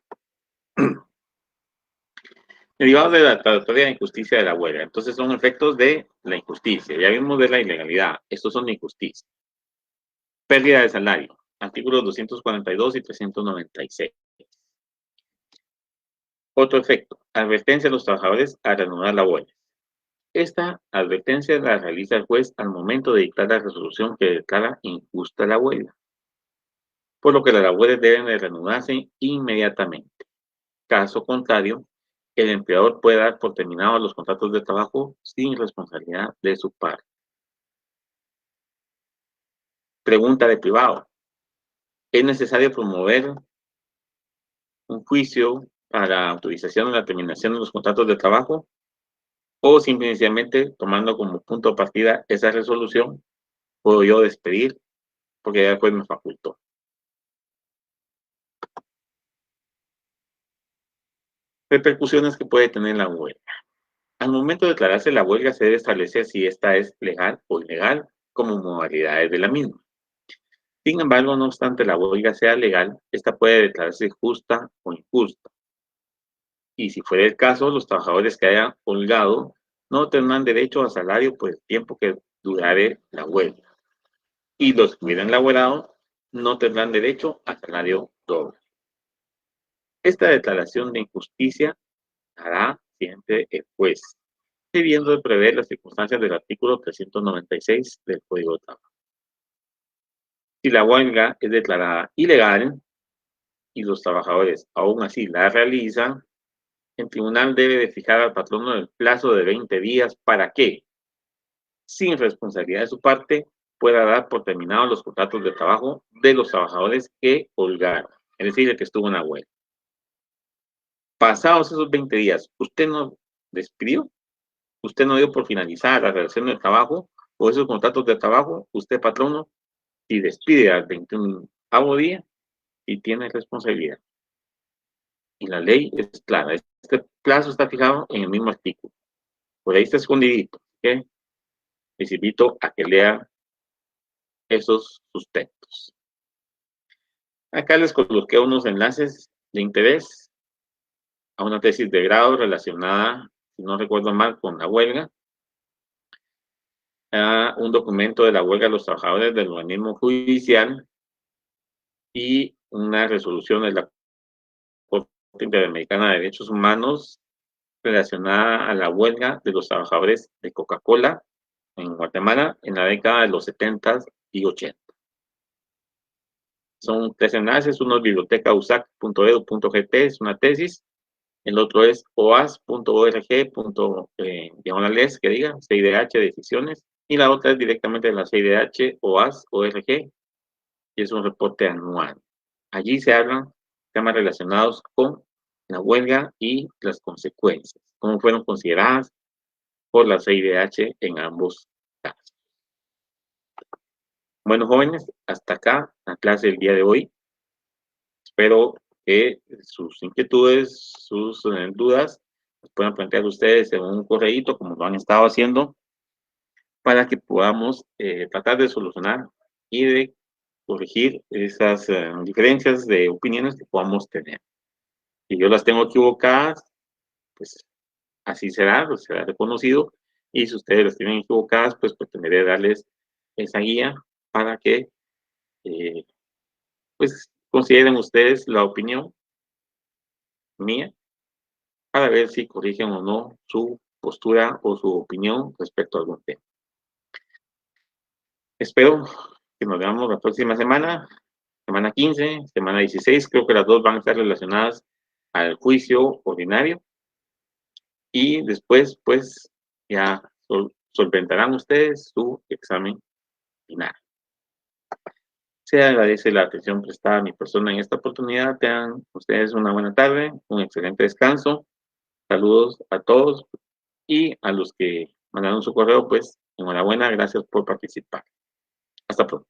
Speaker 1: Derivados de la tratatoria de injusticia de la huelga. Entonces son efectos de la injusticia. Ya vimos de la ilegalidad. Estos son de injusticia. Pérdida de salario. Artículos 242 y 396. Otro efecto. Advertencia a los trabajadores a reanudar la huelga. Esta advertencia la realiza el juez al momento de dictar la resolución que declara injusta la huelga, por lo que las labores deben de reanudarse inmediatamente. Caso contrario, el empleador puede dar por terminados los contratos de trabajo sin responsabilidad de su parte. Pregunta de privado. ¿Es necesario promover un juicio para autorización de la terminación de los contratos de trabajo? ¿O simplemente tomando como punto de partida esa resolución, puedo yo despedir porque ya después me facultó? Repercusiones que puede tener la huelga. Al momento de declararse la huelga se debe establecer si esta es legal o ilegal como modalidades de la misma. Sin embargo, no obstante la huelga sea legal, esta puede declararse justa o injusta. Y si fuera el caso, los trabajadores que hayan holgado no tendrán derecho a salario por el tiempo que durare la huelga. Y los que hubieran laborado no tendrán derecho a salario doble. Esta declaración de injusticia hará siempre el juez, debiendo de prever las circunstancias del artículo 396 del Código de Trabajo. Si la huelga es declarada ilegal y los trabajadores aún así la realizan, el tribunal debe de fijar al patrono el plazo de 20 días para que, sin responsabilidad de su parte, pueda dar por terminados los contratos de trabajo de los trabajadores que holgaron, es decir, el que estuvo en la huelga. Pasados esos 20 días, ¿usted no despidió? ¿Usted no dio por finalizar la relación de trabajo o esos contratos de trabajo? Usted, patrono, si despide al 21º día y tiene responsabilidad. Y la ley es clara. Este plazo está fijado en el mismo artículo. Por ahí está escondidito. ¿Okay? Les invito a que lean esos sustentos. Acá les coloqué unos enlaces de interés a una tesis de grado relacionada, si no recuerdo mal, con la huelga, a un documento de la huelga de los trabajadores del organismo judicial y una resolución de la Corte Interamericana de Derechos Humanos relacionada a la huelga de los trabajadores de Coca-Cola en Guatemala en la década de los 70 y 80. Son 3 enlaces, uno es bibliotecausac.edu.gt, es una tesis, el otro es oas.org, diagonales, que diga, CIDH decisiones, y la otra es directamente de la CIDH, OAS.org, y es un reporte anual. Allí se hablan temas relacionados con la huelga y las consecuencias, cómo fueron consideradas por la CIDH en ambos casos. Bueno, jóvenes, hasta acá la clase del día de hoy. Espero que sus inquietudes, sus dudas, las puedan plantear ustedes en un correíto, como lo han estado haciendo, para que podamos tratar de solucionar y de corregir esas diferencias de opiniones que podamos tener. Si yo las tengo equivocadas, pues así será, pues será reconocido. Y si ustedes las tienen equivocadas, pues pretenderé darles esa guía para que pues consideren ustedes la opinión mía para ver si corrigen o no su postura o su opinión respecto a algún tema. Espero que nos veamos la próxima semana 15, semana 16, creo que las dos van a estar relacionadas al juicio ordinario y después pues ya solventarán ustedes su examen final. Se agradece la atención prestada a mi persona en esta oportunidad. Tengan ustedes una buena tarde, un excelente descanso. Saludos a todos y a los que mandaron su correo, pues enhorabuena, gracias por participar. Hasta pronto.